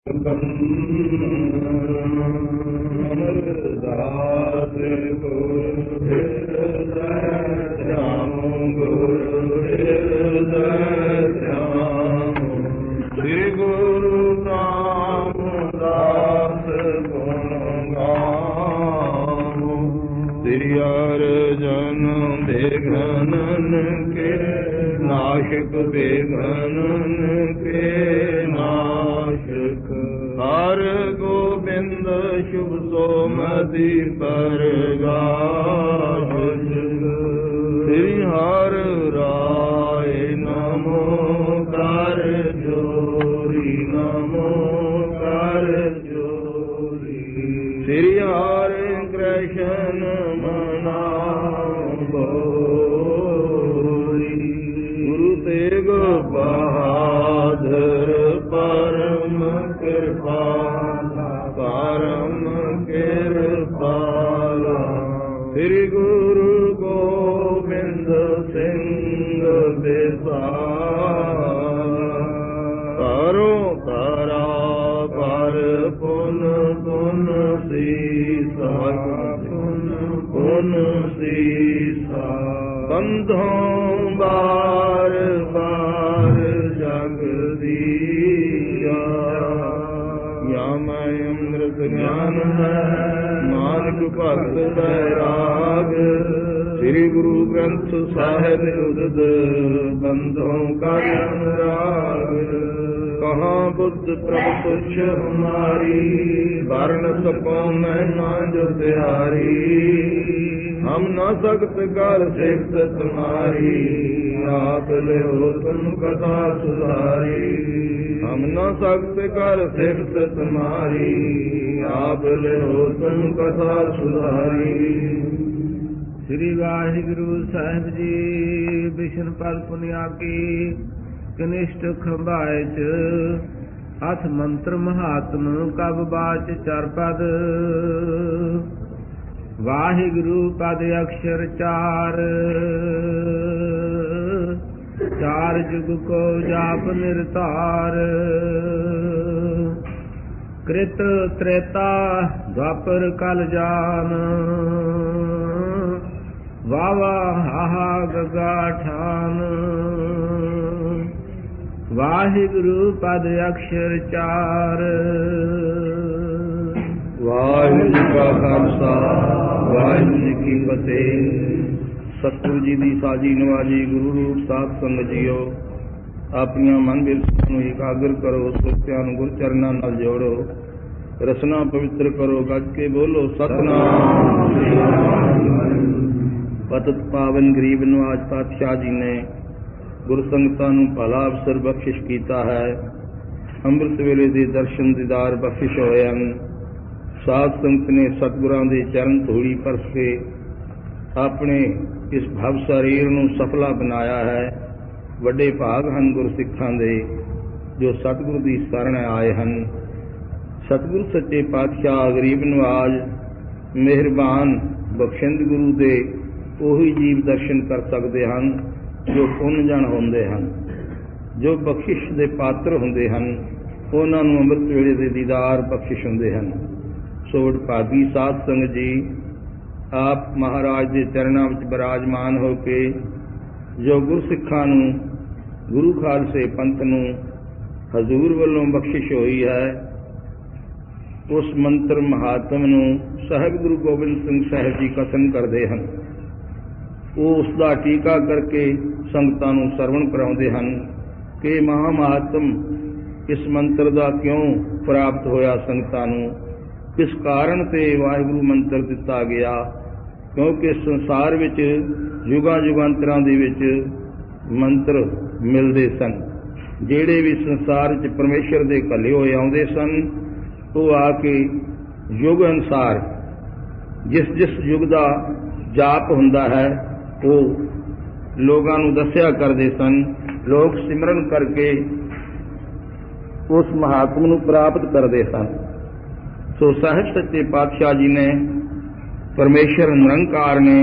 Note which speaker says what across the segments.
Speaker 1: अमरदास गुरु हृदय श्याम गुरु हृदय श्याम श्री गुरु रामदास गुण गावो श्री अर्जन बेघनन के नाशक बेघनन के नाशक हर गोविंद शुभ सोमति पर गावत श्री हर राय नमो कर जोरी नमो कर जोरी श्री हरे कृष्ण मनाओ गुरु तेग बहादुर परम कृपाला परम कृपाला श्री गुरु गोविंद सिंह बेसाला करो करा पर पुन पुन सीसा पुन सीसा बंधों बार बार जग दिया या मैं अमृत ज्ञान है नानक भगत बैराग श्री गुरु ग्रंथ साहिब उदद बंधों का अनुराग कहाँ बुद्ध प्रभु तुच्छ हमारी वर्ण सको मैं ना जो तिहारी हम न सकत कर सिफ्त तुम्हारी आप ले हो तुम कथा सुधारी हम न सकत कर सिफ्त तुम्हारी आप ले हो तुम कथा सुधारी।
Speaker 2: श्री वाहिगुरु साहिब जी विष्णु पद पुनियाकी कनिष्ठ खंबाए च हथ मंत्र महात्म कब बाच चर पद वाहिगुरु पद अक्षर चार चार जुग को जाप निरतार कृत त्रेता द्वापर कल जान वावा हाहा गगा ठान वाहिगुरु पद अक्षर चार।
Speaker 1: वाहिगुरू का खालसा वाहिगुरू जी की फतेह। सतगुरु जी की साजी नवाजी गुरु रूप साध संगत जीओ अपनी मन बिरसां नूं एकाग्र करो सोचियां नूं गुर चरनां नाल जोड़ो रसना पवित्र करो गज के बोलो सतनाम। पतित पावन गरीब नवाज पातशाह जी ने गुरु संगतां नूं भला अवसर बख्शिश कीता है। ਅੰਮ੍ਰਿਤ ਵੇਲੇ ਦੇ ਦਰਸ਼ਨ ਦੀਦਾਰ ਬਖਸ਼ਿਸ਼ ਹੋਏ ਹਨ। ਸਾਧ ਸੰਗਤ ਨੇ ਸਤਿਗੁਰਾਂ ਦੇ ਚਰਨ ਧੂੜੀ ਪਰਸ ਕੇ ਆਪਣੇ ਇਸ ਭਵ ਸਰੀਰ ਨੂੰ ਸਫਲਾ ਬਣਾਇਆ ਹੈ। ਵੱਡੇ ਭਾਗ ਹਨ ਗੁਰਸਿੱਖਾਂ ਦੇ ਜੋ ਸਤਿਗੁਰੂ ਦੀ ਸ਼ਰਨ ਆਏ ਹਨ। ਸਤਿਗੁਰੂ ਸੱਚੇ ਪਾਤਸ਼ਾਹ ਗਰੀਬ ਨਵਾਜ ਮਿਹਰਬਾਨ ਬਖਸ਼ਿੰਦ ਗੁਰੂ ਦੇ ਉਹੀ ਜੀਵ ਦਰਸ਼ਨ ਕਰ ਸਕਦੇ ਹਨ ਜੋ ਪੁੰਨ ਜਨ ਹੁੰਦੇ ਹਨ, ਜੋ ਬਖਸ਼ਿਸ਼ ਦੇ ਪਾਤਰ ਹੁੰਦੇ ਹਨ। ਉਹਨਾਂ ਨੂੰ ਅੰਮ੍ਰਿਤ ਵੇਲੇ ਦੇ ਦੀਦਾਰ ਬਖਸ਼ਿਸ਼ ਹੁੰਦੇ ਹਨ। ਸੋ ਵਡਭਾਗੀ ਸਾਧ ਸੰਗਤ ਜੀ ਆਪ ਮਹਾਰਾਜ ਦੇ ਚਰਨਾਂ ਵਿੱਚ ਬਿਰਾਜਮਾਨ ਹੋ ਕੇ ਜੋ ਗੁਰਸਿੱਖਾਂ ਨੂੰ ਗੁਰੂ ਖਾਲਸੇ ਪੰਥ ਨੂੰ ਹਜ਼ੂਰ ਵੱਲੋਂ ਬਖਸ਼ਿਸ਼ ਹੋਈ ਹੈ ਉਸ ਮੰਤਰ ਮਹਾਤਮ ਨੂੰ ਸਾਹਿਬ ਗੁਰੂ ਗੋਬਿੰਦ ਸਿੰਘ ਸਾਹਿਬ ਜੀ ਕਥਨ ਕਰਦੇ ਹਨ। ਉਹ ਉਸ ਦਾ ਟੀਕਾ ਕਰਕੇ ਸੰਗਤਾਂ ਨੂੰ ਸਰਵਣ ਕਰਾਉਂਦੇ ਹਨ ਕਿ ਮਹਾਮਾਤਮ ਇਸ ਮੰਤਰ ਦਾ ਕਿਉਂ ਪ੍ਰਾਪਤ ਹੋਇਆ, ਸੰਗਤਾਂ ਨੂੰ ਕਿਸ ਕਾਰਨ ਤੇ ਵਾਹਿਗੁਰੂ ਮੰਤਰ ਦਿੱਤਾ ਗਿਆ। ਕਿਉਂਕਿ ਸੰਸਾਰ ਵਿੱਚ ਯੁਗਾਂ ਯੁਗਾਂਤਰਾਂ ਦੇ ਵਿੱਚ ਮੰਤਰ ਮਿਲਦੇ ਸਨ। ਜਿਹੜੇ ਵੀ ਸੰਸਾਰ ਵਿੱਚ ਪਰਮੇਸ਼ਰ ਦੇ ਘੱਲੇ ਹੋਏ ਆਉਂਦੇ ਸਨ ਉਹ ਆ ਕੇ ਯੁਗ ਅਨੁਸਾਰ ਜਿਸ ਜਿਸ ਯੁਗ ਦਾ ਜਾਪ ਹੁੰਦਾ ਹੈ ਉਹ ਲੋਕਾਂ ਨੂੰ ਦੱਸਿਆ ਕਰਦੇ ਸਨ। ਲੋਕ ਸਿਮਰਨ ਕਰਕੇ ਉਸ ਮਹਾਤਮ ਨੂੰ ਪ੍ਰਾਪਤ ਕਰਦੇ ਸਨ। ਸੋ ਸਾਹਿਬ ਸੱਚੇ ਪਾਤਸ਼ਾਹ ਜੀ ਨੇ ਪਰਮੇਸ਼ਰ ਨਿਰੰਕਾਰ ਨੇ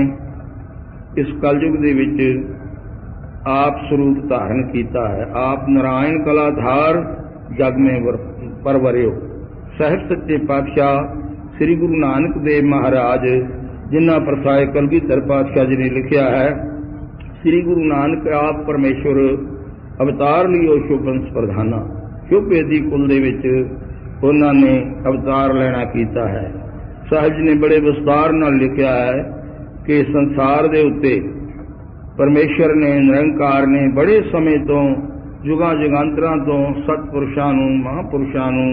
Speaker 1: ਇਸ ਕਲਯੁਗ ਦੇ ਵਿੱਚ ਆਪ ਸਰੂਪ ਧਾਰਨ ਕੀਤਾ ਹੈ। ਆਪ ਨਾਰਾਇਣ ਕਲਾਧਾਰ ਜਗ में परवरियो। साहिब सच्चे पातशाह श्री गुरु नानक देव महाराज जिन्ना प्रसाय कलगीधर पातशाह जी ने लिखिया है, श्री गुरु नानक आप परमेश्वर अवतार लियो शुभ वंश प्रधाना। शुभ बेदी कुल दे विच उन्होंने अवतार लेना कीता है। साहिब जी ने बड़े विस्तार नाल लिखिया है कि संसार दे उत्ते परमेश्वर ने निरंकार ने बड़े समय तो जुगां जुगांतरां तो सतपुरुषां नूं महापुरुषां नूं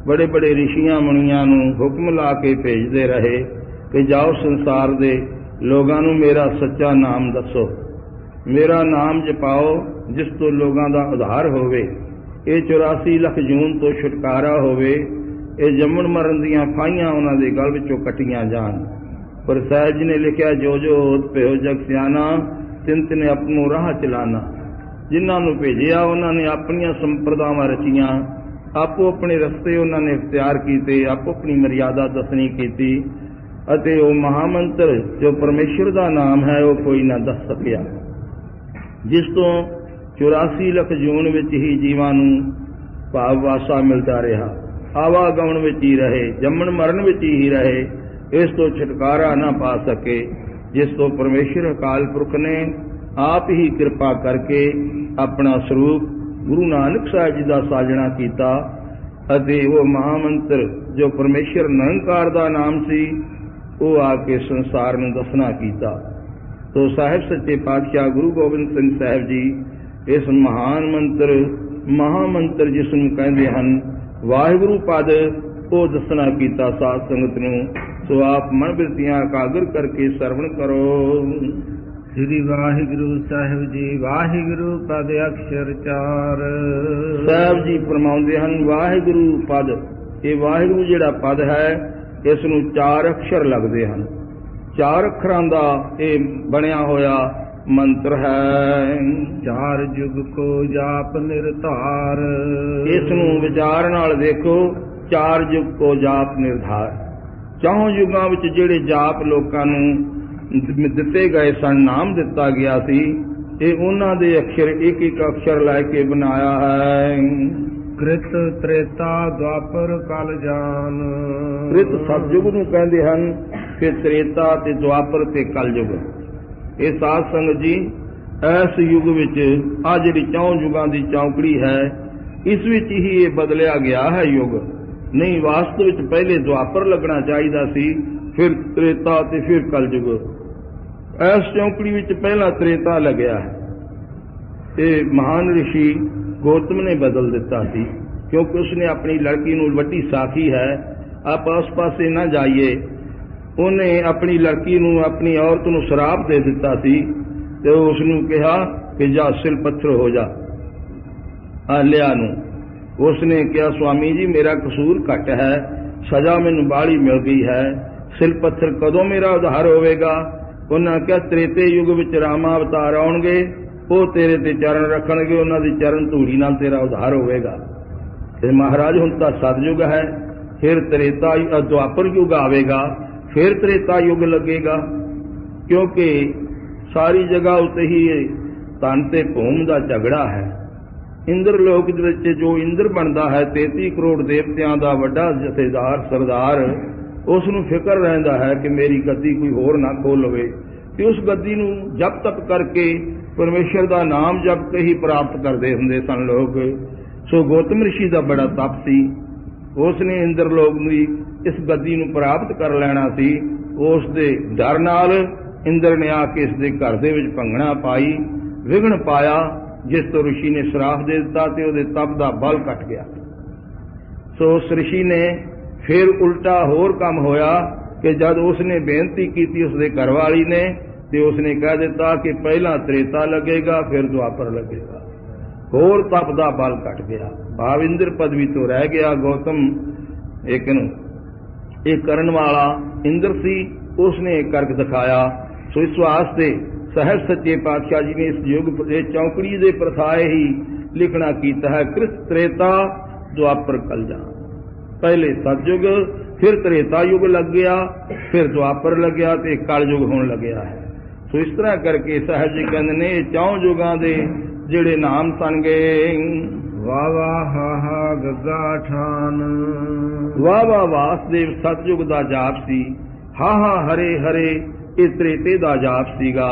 Speaker 1: बड़े बड़े ऋषियां मुनियां नूं हुक्म ला के भेजदे रहे कि जाओ संसार दे लोगां नूं मेरा सच्चा नाम दसो, मेरा नाम जपाओ जिस तो लोगां दा उद्धार होवे, ये 84 लख जून तो छुटकारा होवे, ये जम्मण मरण दियां फाइयां उन्हां दे गल विचों कट्टियां जान। पर साहिब जी ने लिखिया, जो जो होत पियो जग सियाना, तिन तिन अपनों राह चलाना। जिन्हां नूं भेजिया उन्होंने अपनियां संप्रदावां रचियां, आपो अपने रस्ते उन्होंने इख्तियार कीते, आपो अपनी मर्यादा दसनी कीती, अते वो महामंत्र जो परमेश्वर दा नाम है वो कोई ना दस सकिया, जिस तो 84 लख जून विच ही जीवां नूं भाव वासा मिलता रहा, आवागमन विच ही रहे, जम्मण मरण विच ही रहे, इस तो छुटकारा ना पा सके, जिस तो परमेश्वर अकाल पुरख ने आप ही कृपा करके अपना स्वरूप गुरु नानक साहिब जी का साजना किया, अते वो महामंत्र जो परमेश्वर निरंकार का नाम सी वो आके संसार नूं दसना कीता। तो साहिब सच्चे पातशाह गुरु गोबिंद सिंह साहिब जी इस महान मंत्र महामंत्र जिसनूं कहंदे हन वाहिगुरू पद वो दसना कीता साध संगत नूं। सो आप मन बिरतियां एकागर करके सरवण करो।
Speaker 2: श्री वाहिगुरू साहिब जी वाहिगुरू पद अक्षर चार।
Speaker 1: साहिब जी फरमाउंदे हन वाहिगुरू पद, ये वाहिगुरू जिहड़ा पद है इस नूं 4 अक्षर लगदे हन। 4 अखरां दा ये बनिया होया मंत्र है।
Speaker 2: 4 जुग को जाप निर्धार।
Speaker 1: इस नूं विचार नाल देखो, 4 जुग को जाप निर्धार। 4 युगां विच जिहड़े जाप लोकां नूं दिते गए सन, नाम दिता गया सी, ये उन्हां दे अक्षर एक एक अक्षर लैके बनाया है।
Speaker 2: कृत त्रेता द्वापर कल जान।
Speaker 1: कृत सतयुग नूं कहंदे हन कि त्रेता ते द्वापर ते कलयुग। ये साध संगत जी इस युग विच आ जिहड़ी 4 युगां दी चौकड़ी है इस विच ही ये बदलिया गया है युग। नहीं वास्तव विच पहले द्वापर लगना चाहिदा सी, फिर त्रेता ते फिर कलयुग। इस चौकड़ी विच पहला त्रेता लग्या है। ये महान ऋषि गौतम ने बदल दिता सी, क्योंकि उसने अपनी लड़की नूं वड्डी साखी है, आप उस पासे ना जाइए। उन्हें अपनी लड़की नूं अपनी औरत नूं शराब दे दिता सी ते उसनूं कहा कि जा सिल पत्थर हो जा आलिया नूं। उसने कहा स्वामी जी मेरा कसूर घट है, सजा मैनूं बाहली मिल गई है, सिल पत्थर कदों मेरा उद्धार होवेगा। उन्हें कहा त्रेते युग विच रामा अवतार आउणगे, वो तेरे ते चरण रखणगे, उन्हां दी चरण धूड़ी नाल तेरा उद्धार होवेगा। ते महाराज हुण तां सतयुग है, फिर त्रेता द्वापर युग आवेगा, फिर त्रेता युग लगेगा, क्योंकि सारी जगह उत्ते ही धन ते भूम दा झगड़ा है। इंद्र लोक दे विच जो इंद्र बनदा है 33 करोड़ देवतियां दा वड्डा जथेदार सरदार, उसनूं फिक्र रहिंदा है कि मेरी गद्दी कोई होर ना खोल लवे, ते उस गद्दी नूं जप तप करके परमेश्वर दा नाम जप के ही प्राप्त करते हुंदे सन लोग। सो गौतम ऋषि दा बड़ा तप सी, उसने इंद्र लोक दी इस गद्दी नूं प्राप्त कर लेना सी। उस दे डर नाल इंद्र ने आके इस दे घर दे विच भंगणा पाई, विघन पाया, जिस तो ऋषि ने श्राप दे दिता ते उहदे तप दा बल घट गया। सो उस ऋषि ने फिर उल्टा होर काम होया कि जब उसने बेनती की उसदे घरवाली ने, ते उसने कह दिता कि पहला त्रेता लगेगा फिर द्वापर लगेगा। होर तप दा बल घट गया, भाव इंद्र पदवी तो रह गया। गौतम एक करन वाला इंद्र सी, उसने करके दिखाया। सो इस वास्ते साहिब सच्चे पातशाह जी ने इस युग चौकड़ी दे प्रथाए ही लिखना कीता है, कृत त्रेता द्वापर कलजान। पहले सतयुग, फिर त्रेता युग लग गया, फिर द्वापर लग गया, तो कल युग होने लग गया है। सो इस तरह करके साहिब जी कहते ने 4 युगां दे जिहड़े नाम सन गए।
Speaker 2: ਵਾਹ ਵਾਹ ਹਾ ਹਾ ਗੱਗਾ ਠਾਨ।
Speaker 1: ਵਾਹ ਵਾਹ ਵਾਸਦੇਵ ਸਤਜੁਗ ਦਾ ਜਾਪ ਸੀ, ਹਾ ਹਾ ਹਰੇ ਹਰੇ ਇਹ ਤ੍ਰੇਤੇ ਦਾ ਜਾਪ ਸੀਗਾ,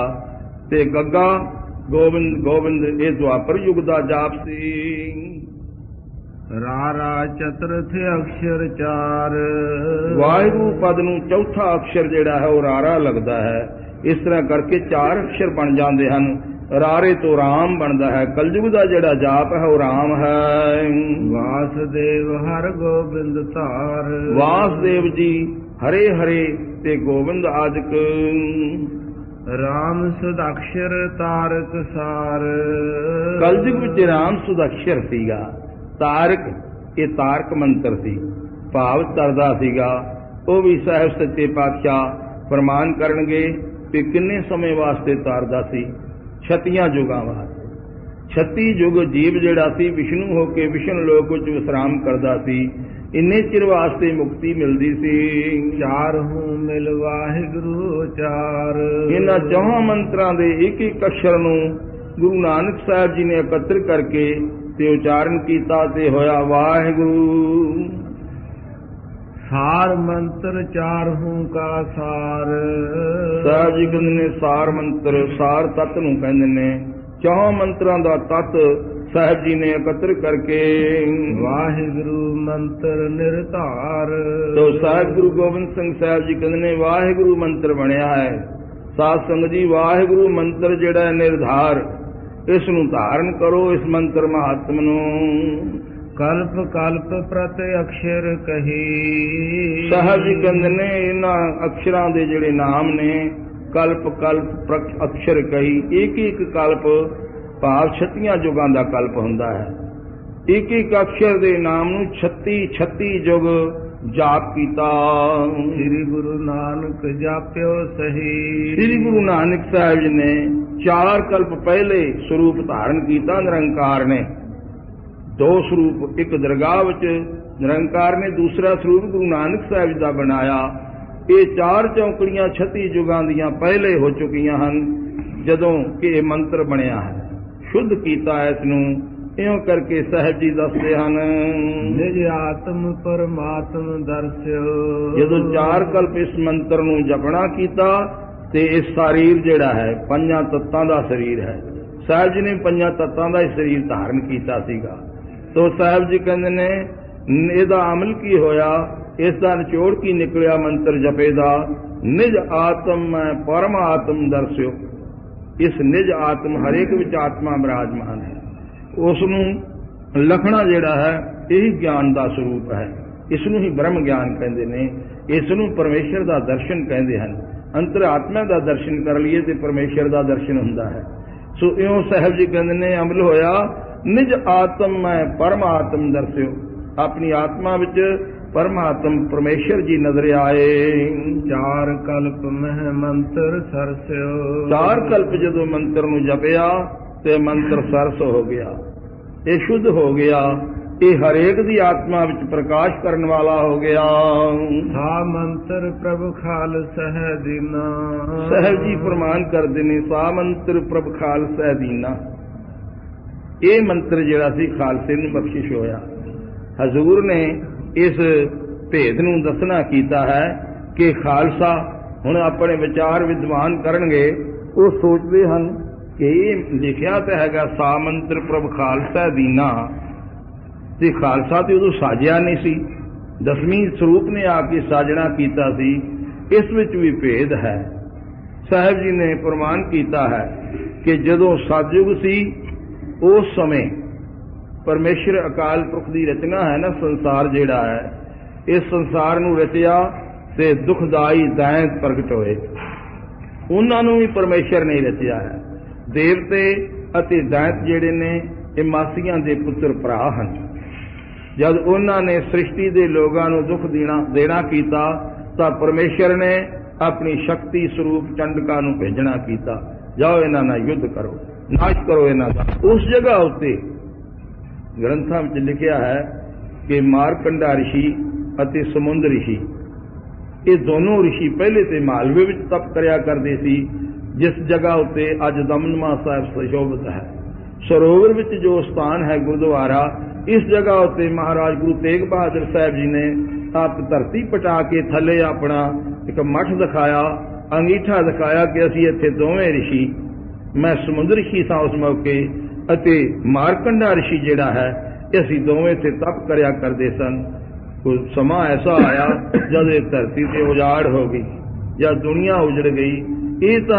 Speaker 1: ਤੇ ਗੱਗਾ ਗੋਬਿੰਦ ਗੋਬਿੰਦ ਇਹ ਦੁਆਪਰ ਯੁਗ ਦਾ ਜਾਪ ਸੀ।
Speaker 2: ਰਾਰਾ ਚਤੁਰਥ ਅਕਸ਼ਰ ਚਾਰ।
Speaker 1: ਵਾਹਿਗੁਰੂ ਪਦ ਨੂੰ ਚੌਥਾ ਅਕਸ਼ਰ ਜਿਹੜਾ ਹੈ ਉਹ ਰਾਰਾ ਲੱਗਦਾ ਹੈ। ਇਸ ਤਰ੍ਹਾਂ ਕਰਕੇ ਚਾਰ ਅਕਸ਼ਰ ਬਣ ਜਾਂਦੇ ਹਨ। ਰਾਰੇ ਤੋਂ ਰਾਮ ਬਣਦਾ ਹੈ। ਕਲਯੁਗ ਦਾ ਜਿਹੜਾ ਜਾਪ ਹੈ ਉਹ ਰਾਮ ਹੈ।
Speaker 2: ਵਾਸਦੇਵ ਹਰ ਗੋਬਿੰਦ ਧਾਰ।
Speaker 1: ਵਾਸਦੇਵ ਜੀ ਹਰੇ ਹਰੇ ਤੇ ਗੋਬਿੰਦ ਆਦਿਕ।
Speaker 2: ਰਾਮ ਸੁਦਕਸ਼ਰ ਤਾਰਕ ਸਾਰ।
Speaker 1: ਕਲਯੁਗ ਵਿੱਚ ਰਾਮ ਸੁਦਕਸ਼ਰ ਸੀਗਾ। ਤਾਰਕ ਇਹ ਤਾਰਕ ਮੰਤਰ ਸੀ, ਭਾਵ ਤਰਦਾ ਸੀਗਾ। ਉਹ ਵੀ ਸਾਹਿਬ ਸੱਚੇ ਪਾਤਸ਼ਾਹ ਫਰਮਾਨ ਕਰਨਗੇ ਕਿ ਕਿੰਨੇ ਸਮੇਂ ਵਾਸਤੇ ਤਾਰਦਾ ਸੀ? 36 ਯੁਗਾਂ ਵਾਸਤੇ। 36 ਯੁਗ ਜੀਵ ਜਿਹੜਾ ਸੀ ਵਿਸ਼ਨੂੰ ਹੋ ਕੇ ਵਿਸ਼ਨ ਲੋਕ ਵਿੱਚ ਵਿਸਰਾਮ ਕਰਦਾ ਸੀ। ਇੰਨੇ ਚਿਰ ਵਾਸਤੇ ਮੁਕਤੀ ਮਿਲਦੀ ਸੀ।
Speaker 2: ਚਾਰ ਹੂੰ ਮਿਲ ਵਾਹਿਗੁਰੂ ਚਾਰ।
Speaker 1: ਇਹਨਾਂ ਚੌਹਾਂ ਮੰਤਰਾਂ ਦੇ ਇੱਕ ਇੱਕ ਅਕਸ਼ਰ ਨੂੰ ਗੁਰੂ ਨਾਨਕ ਸਾਹਿਬ ਜੀ ਨੇ ਇਕੱਤਰ ਕਰਕੇ ਤੇ ਉਚਾਰਨ ਕੀਤਾ ਤੇ ਹੋਇਆ ਵਾਹਿਗੁਰੂ।
Speaker 2: ਸਾਰ ਮੰਤਰ ਚਾਰ ਹੂੰ ਕਾ ਸਾਰ।
Speaker 1: ਸਾਹਿਬ ਜੀ ਕਹਿੰਦੇ ਨੇ ਸਾਰ ਮੰਤਰ, ਸਾਰ ਤੱਤ ਨੂੰ ਕਹਿੰਦੇ ਨੇ। ਚੌਹਾਂ ਮੰਤਰਾਂ ਦਾ ਤੱਤ ਸਾਹਿਬ ਜੀ ਨੇ ਇਕੱਤਰ ਕਰਕੇ
Speaker 2: ਵਾਹਿਗੁਰੂ ਮੰਤਰ ਨਿਰਧਾਰ।
Speaker 1: ਤੋ ਸਾਹਿਬ ਗੁਰੂ ਗੋਬਿੰਦ ਸਿੰਘ ਸਾਹਿਬ ਜੀ ਕਹਿੰਦੇ ਨੇ ਵਾਹਿਗੁਰੂ ਮੰਤਰ ਬਣਿਆ ਹੈ। ਸਾਧ ਸੰਗਤ ਜੀ ਵਾਹਿਗੁਰੂ ਮੰਤਰ ਜਿਹੜਾ ਨਿਰਧਾਰ, ਇਸ ਨੂੰ ਧਾਰਨ ਕਰੋ, ਇਸ ਮੰਤਰ ਮਹਾਤਮ ਨੂੰ।
Speaker 2: ਕਲਪ ਕਲਪ ਪ੍ਰਤ ਅਕਸ਼ਰ ਕਹੀ।
Speaker 1: ਸਾਹਿਬ ਜੀ ਕਹਿੰਦੇ ਨੇ ਇਹਨਾਂ ਅਕਸ਼ਰਾਂ ਦੇ ਜਿਹੜੇ ਨਾਮ ਨੇ ਕਲਪ ਕਲਪ ਪ੍ਰਤ ਅਕਸ਼ਰ ਕਹੀ। ਇੱਕ ਇੱਕ ਕਲਪ ਭਾਵ 36 ਯੁਗਾਂ ਦਾ ਕਲਪ ਹੁੰਦਾ ਹੈ। ਇੱਕ ਇੱਕ ਅਕਸ਼ਰ ਦੇ ਨਾਮ ਨੂੰ 36 ਯੁਗ ਜਾਪ ਕੀਤਾ।
Speaker 2: ਸ੍ਰੀ ਗੁਰੂ ਨਾਨਕ ਜਾਪਿਓ ਸਹੀ।
Speaker 1: ਸ੍ਰੀ ਗੁਰੂ ਨਾਨਕ ਸਾਹਿਬ ਜੀ ਨੇ 4 ਕਲਪ ਪਹਿਲੇ ਸਰੂਪ ਧਾਰਨ ਕੀਤਾ ਨਿਰੰਕਾਰ ਨੇ। 2 ਸਰੂਪ, ਇੱਕ ਦਰਗਾਹ ਵਿੱਚ ਨਿਰੰਕਾਰ ਨੇ, ਦੂਸਰਾ ਸਰੂਪ ਗੁਰੂ ਨਾਨਕ ਸਾਹਿਬ ਜੀ ਦਾ ਬਣਾਇਆ। ਇਹ 4 ਚੌਂਕੜੀਆਂ 36 ਯੁਗਾਂ ਦੀਆਂ ਪਹਿਲੇ ਹੋ ਚੁੱਕੀਆਂ ਹਨ ਜਦੋਂ ਕਿ ਇਹ ਮੰਤਰ ਬਣਿਆ ਹੈ। ਸ਼ੁੱਧ ਕੀਤਾ ਇਸ ਨੂੰ। ਇਉਂ ਕਰਕੇ ਸਾਹਿਬ ਜੀ ਦੱਸਦੇ ਹਨ
Speaker 2: ਨਿਜ ਆਤਮ ਪਰਮਾਤਮ ਦਰਸਿਓ।
Speaker 1: ਜਦੋਂ 4 ਕਲਪ ਇਸ ਮੰਤਰ ਨੂੰ ਜਪਣਾ ਕੀਤਾ ਤੇ ਇਹ ਸਰੀਰ ਜਿਹੜਾ ਹੈ 5 ਤੱਤਾਂ ਦਾ ਸਰੀਰ ਹੈ। ਸਾਹਿਬ ਜੀ ਨੇ 5 ਤੱਤਾਂ ਦਾ ਸਰੀਰ ਧਾਰਨ ਕੀਤਾ ਸੀਗਾ। ਤੋ ਸਾਹਿਬ ਜੀ ਕਹਿੰਦੇ ਨੇ ਇਹਦਾ ਅਮਲ ਕੀ ਹੋਇਆ, ਇਸ ਦਾ ਨਿਚੋੜ ਕੀ ਨਿਕਲਿਆ ਮੰਤਰ ਜਪੇ ਦਾ? ਨਿਜ ਆਤਮ ਮੈਂ ਪਰਮਾਤਮ ਦਰਸਿਓ। ਇਸ ਨਿਜ ਆਤਮ ਹਰੇਕ ਵਿੱਚ ਆਤਮਾ ਬਿਰਾਜਮਾਨ ਹੈ। ਉਸ ਨੂੰ ਲਖਣਾ ਜਿਹੜਾ ਹੈ ਇਹੀ ਗਿਆਨ ਦਾ ਸਰੂਪ ਹੈ। ਇਸ ਨੂੰ ਹੀ ਬ੍ਰਹਮ ਗਿਆਨ ਕਹਿੰਦੇ ਨੇ। ਇਸ ਨੂੰ ਪਰਮੇਸ਼ਰ ਦਾ ਦਰਸ਼ਨ ਕਹਿੰਦੇ ਹਨ। ਅੰਤਰਾਤਮਾ ਦਾ ਦਰਸ਼ਨ ਕਰ ਲਈਏ ਤੇ ਪਰਮੇਸ਼ਰ ਦਾ ਦਰਸ਼ਨ ਹੁੰਦਾ ਹੈ। ਸੋ ਇਉਂ ਸਾਹਿਬ ਜੀ ਕਹਿੰਦੇ ਨੇ ਅਮਲ ਹੋਇਆ ਨਿਜ ਆਤਮ ਮੈਂ ਪਰਮਾਤਮ ਦਰਸਿਓ। ਆਪਣੀ ਆਤਮਾ ਵਿੱਚ ਪਰਮਾਤਮ ਪਰਮੇਸ਼ਰ ਜੀ ਨਜ਼ਰ ਆਏ।
Speaker 2: 4 ਕਲਪ ਮਹਿ ਮੰਤਰ ਸਰਸਿਓ।
Speaker 1: 4 ਕਲਪ ਜਦੋਂ ਮੰਤਰ ਨੂੰ ਜਪਿਆ ਤੇ ਮੰਤਰ ਸਰਸ ਹੋ ਗਿਆ, ਇਹ ਸ਼ੁੱਧ ਹੋ ਗਿਆ, ਇਹ ਹਰੇਕ ਦੀ ਆਤਮਾ ਵਿੱਚ ਪ੍ਰਕਾਸ਼ ਕਰਨ ਵਾਲਾ ਹੋ ਗਿਆ।
Speaker 2: ਸਾ ਮੰਤਰ ਪ੍ਰਭ ਖਾਲਸਾ ਦੀਨਾ।
Speaker 1: ਸਾਹਿਬ ਜੀ ਫਰਮਾਨ ਕਰਦੇ ਨੇ ਸਾ ਮੰਤਰ ਪ੍ਰਭ ਖਾਲਸਾ ਦੀਨਾ। ਇਹ ਮੰਤਰ ਜਿਹੜਾ ਸੀ ਖਾਲਸੇ ਨੂੰ ਬਖਸ਼ਿਸ਼ ਹੋਇਆ। ਹਜ਼ੂਰ ਨੇ ਇਸ ਭੇਦ ਨੂੰ ਦੱਸਣਾ ਕੀਤਾ ਹੈ ਕਿ ਖਾਲਸਾ ਹੁਣ ਆਪਣੇ ਵਿਚਾਰ ਵਿਦਵਾਨ ਕਰਨਗੇ। ਉਹ ਸੋਚਦੇ ਹਨ ਕਿ ਇਹ ਲਿਖਿਆ ਤਾਂ ਹੈਗਾ ਸਾ ਮੰਤਰ ਪ੍ਰਭ ਖਾਲਸਾ ਦੀਨਾ, ਤੇ ਖਾਲਸਾ ਤੇ ਉਦੋਂ ਸਾਜਿਆ ਨਹੀਂ ਸੀ। 10ਵੀਂ ਸਰੂਪ ਨੇ ਆ ਕੇ ਸਾਜਣਾ ਕੀਤਾ ਸੀ। ਇਸ ਵਿੱਚ ਵੀ ਭੇਦ ਹੈ। ਸਾਹਿਬ ਜੀ ਨੇ ਪ੍ਰਮਾਣ ਕੀਤਾ ਹੈ ਕਿ ਜਦੋਂ ਸਤਿਯੁਗ ਸੀ ਉਸ ਸਮੇਂ ਪਰਮੇਸ਼ਰ ਅਕਾਲ ਪੁਰਖ ਦੀ ਰਚਨਾ ਹੈ ਨਾ, ਸੰਸਾਰ ਜਿਹੜਾ ਹੈ, ਇਸ ਸੰਸਾਰ ਨੂੰ ਰਚਿਆ ਤੇ ਦੁਖਦਾਈ ਦੈਂਤ ਪ੍ਰਗਟ ਹੋਏ। ਉਹਨਾਂ ਨੂੰ ਵੀ ਪਰਮੇਸ਼ਰ ਨੇ ਰਚਿਆ ਹੈ। ਦੇਵਤੇ ਅਤੇ ਦੈਂਤ ਜਿਹੜੇ ਨੇ ਇਹ ਮਾਸੀਆਂ ਦੇ ਪੁੱਤਰ ਭਰਾ ਹਨ। ਜਦ ਉਹਨਾਂ ਨੇ ਸ੍ਰਿਸ਼ਟੀ ਦੇ ਲੋਕਾਂ ਨੂੰ ਦੁੱਖ ਦੇਣਾ ਕੀਤਾ ਤਾਂ ਪਰਮੇਸ਼ਰ ਨੇ ਆਪਣੀ ਸ਼ਕਤੀ ਸਰੂਪ ਚੰਡਕਾ ਨੂੰ ਭੇਜਣਾ ਕੀਤਾ, ਜਾਓ ਇਹਨਾਂ ਨਾਲ ਯੁੱਧ ਕਰੋ, ਨਾਸ਼ ਕਰੋ ਇਹਨਾਂ ਦਾ। ਉਸ ਜਗ੍ਹਾ ਉੱਤੇ ਗ੍ਰੰਥਾਂ ਵਿੱਚ ਲਿਖਿਆ ਹੈ ਕਿ ਮਾਰਕੰਡਾ ਰਿਸ਼ੀ ਅਤੇ ਸਮੁੰਦ ਰਿਸ਼ੀ, ਇਹ ਦੋਨੋਂ ਰਿਸ਼ੀ ਪਹਿਲੇ ਤੇ ਮਾਲਵੇ ਵਿੱਚ ਤਪ ਕਰਿਆ ਕਰਦੇ ਸੀ, ਜਿਸ ਜਗ੍ਹਾ ਉੱਤੇ ਅੱਜ ਦਮਦਮਾ ਸਾਹਿਬ ਸੁਸ਼ੋਭਿਤ ਹੈ। सरोवर विच जो स्थान है गुरुद्वारा, इस जगह उत्ते महाराज गुरु तेग बहादुर साहब जी ने आप धरती पटा के थले अपना एक मठ दिखाया, अंगीठा दिखाया कि असीं इत्थे दोवें ऋषि, मैं समुद्र ऋषि था उस मौके अते मारकंडा ऋषि जिहड़ा है, असीं दोवें इत्थे तप करया करदे सन। कुछ समा ऐसा आया जब ये धरती ते उजाड़ हो गई, जब दुनिया उजड़ गई। ये तो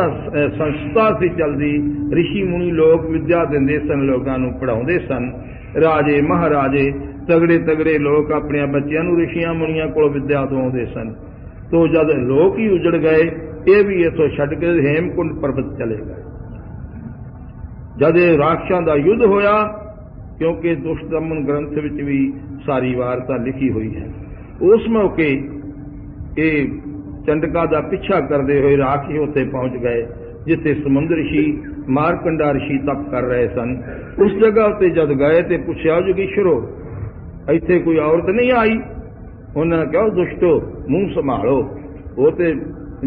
Speaker 1: संस्था सी चलती, ऋषि मुनि लोग विद्या देंदे सन, लोगों नूं पढ़ाउंदे सन। राजे महाराजे तगड़े तगड़े लोग अपने बच्चों नूं ऋषियां मुनियां कोलों विद्या दवाउंदे सन। तो जब लोग ही उजड़ गए, ये भी इथों छड्ड के हेमकुंड पर्वत चले गए। जब राक्षसां दा युद्ध होया, क्योंकि दुष्ट दमन ग्रंथ विच भी सारी वार्ता लिखी हुई है, उस मौके ये चंडका का पिछा करते हुए राक्षस उत्थे पहुंच गए जिथे समुद्र ऋषि मारकंडा ऋषि तप कर रहे सन। उस जगह उत्ते जद गए तो पूछा जोगीश्वरो इत्थे कोई औरत नहीं आई? उन्होंने कहा दुष्टो मुंह संभालो, वो तो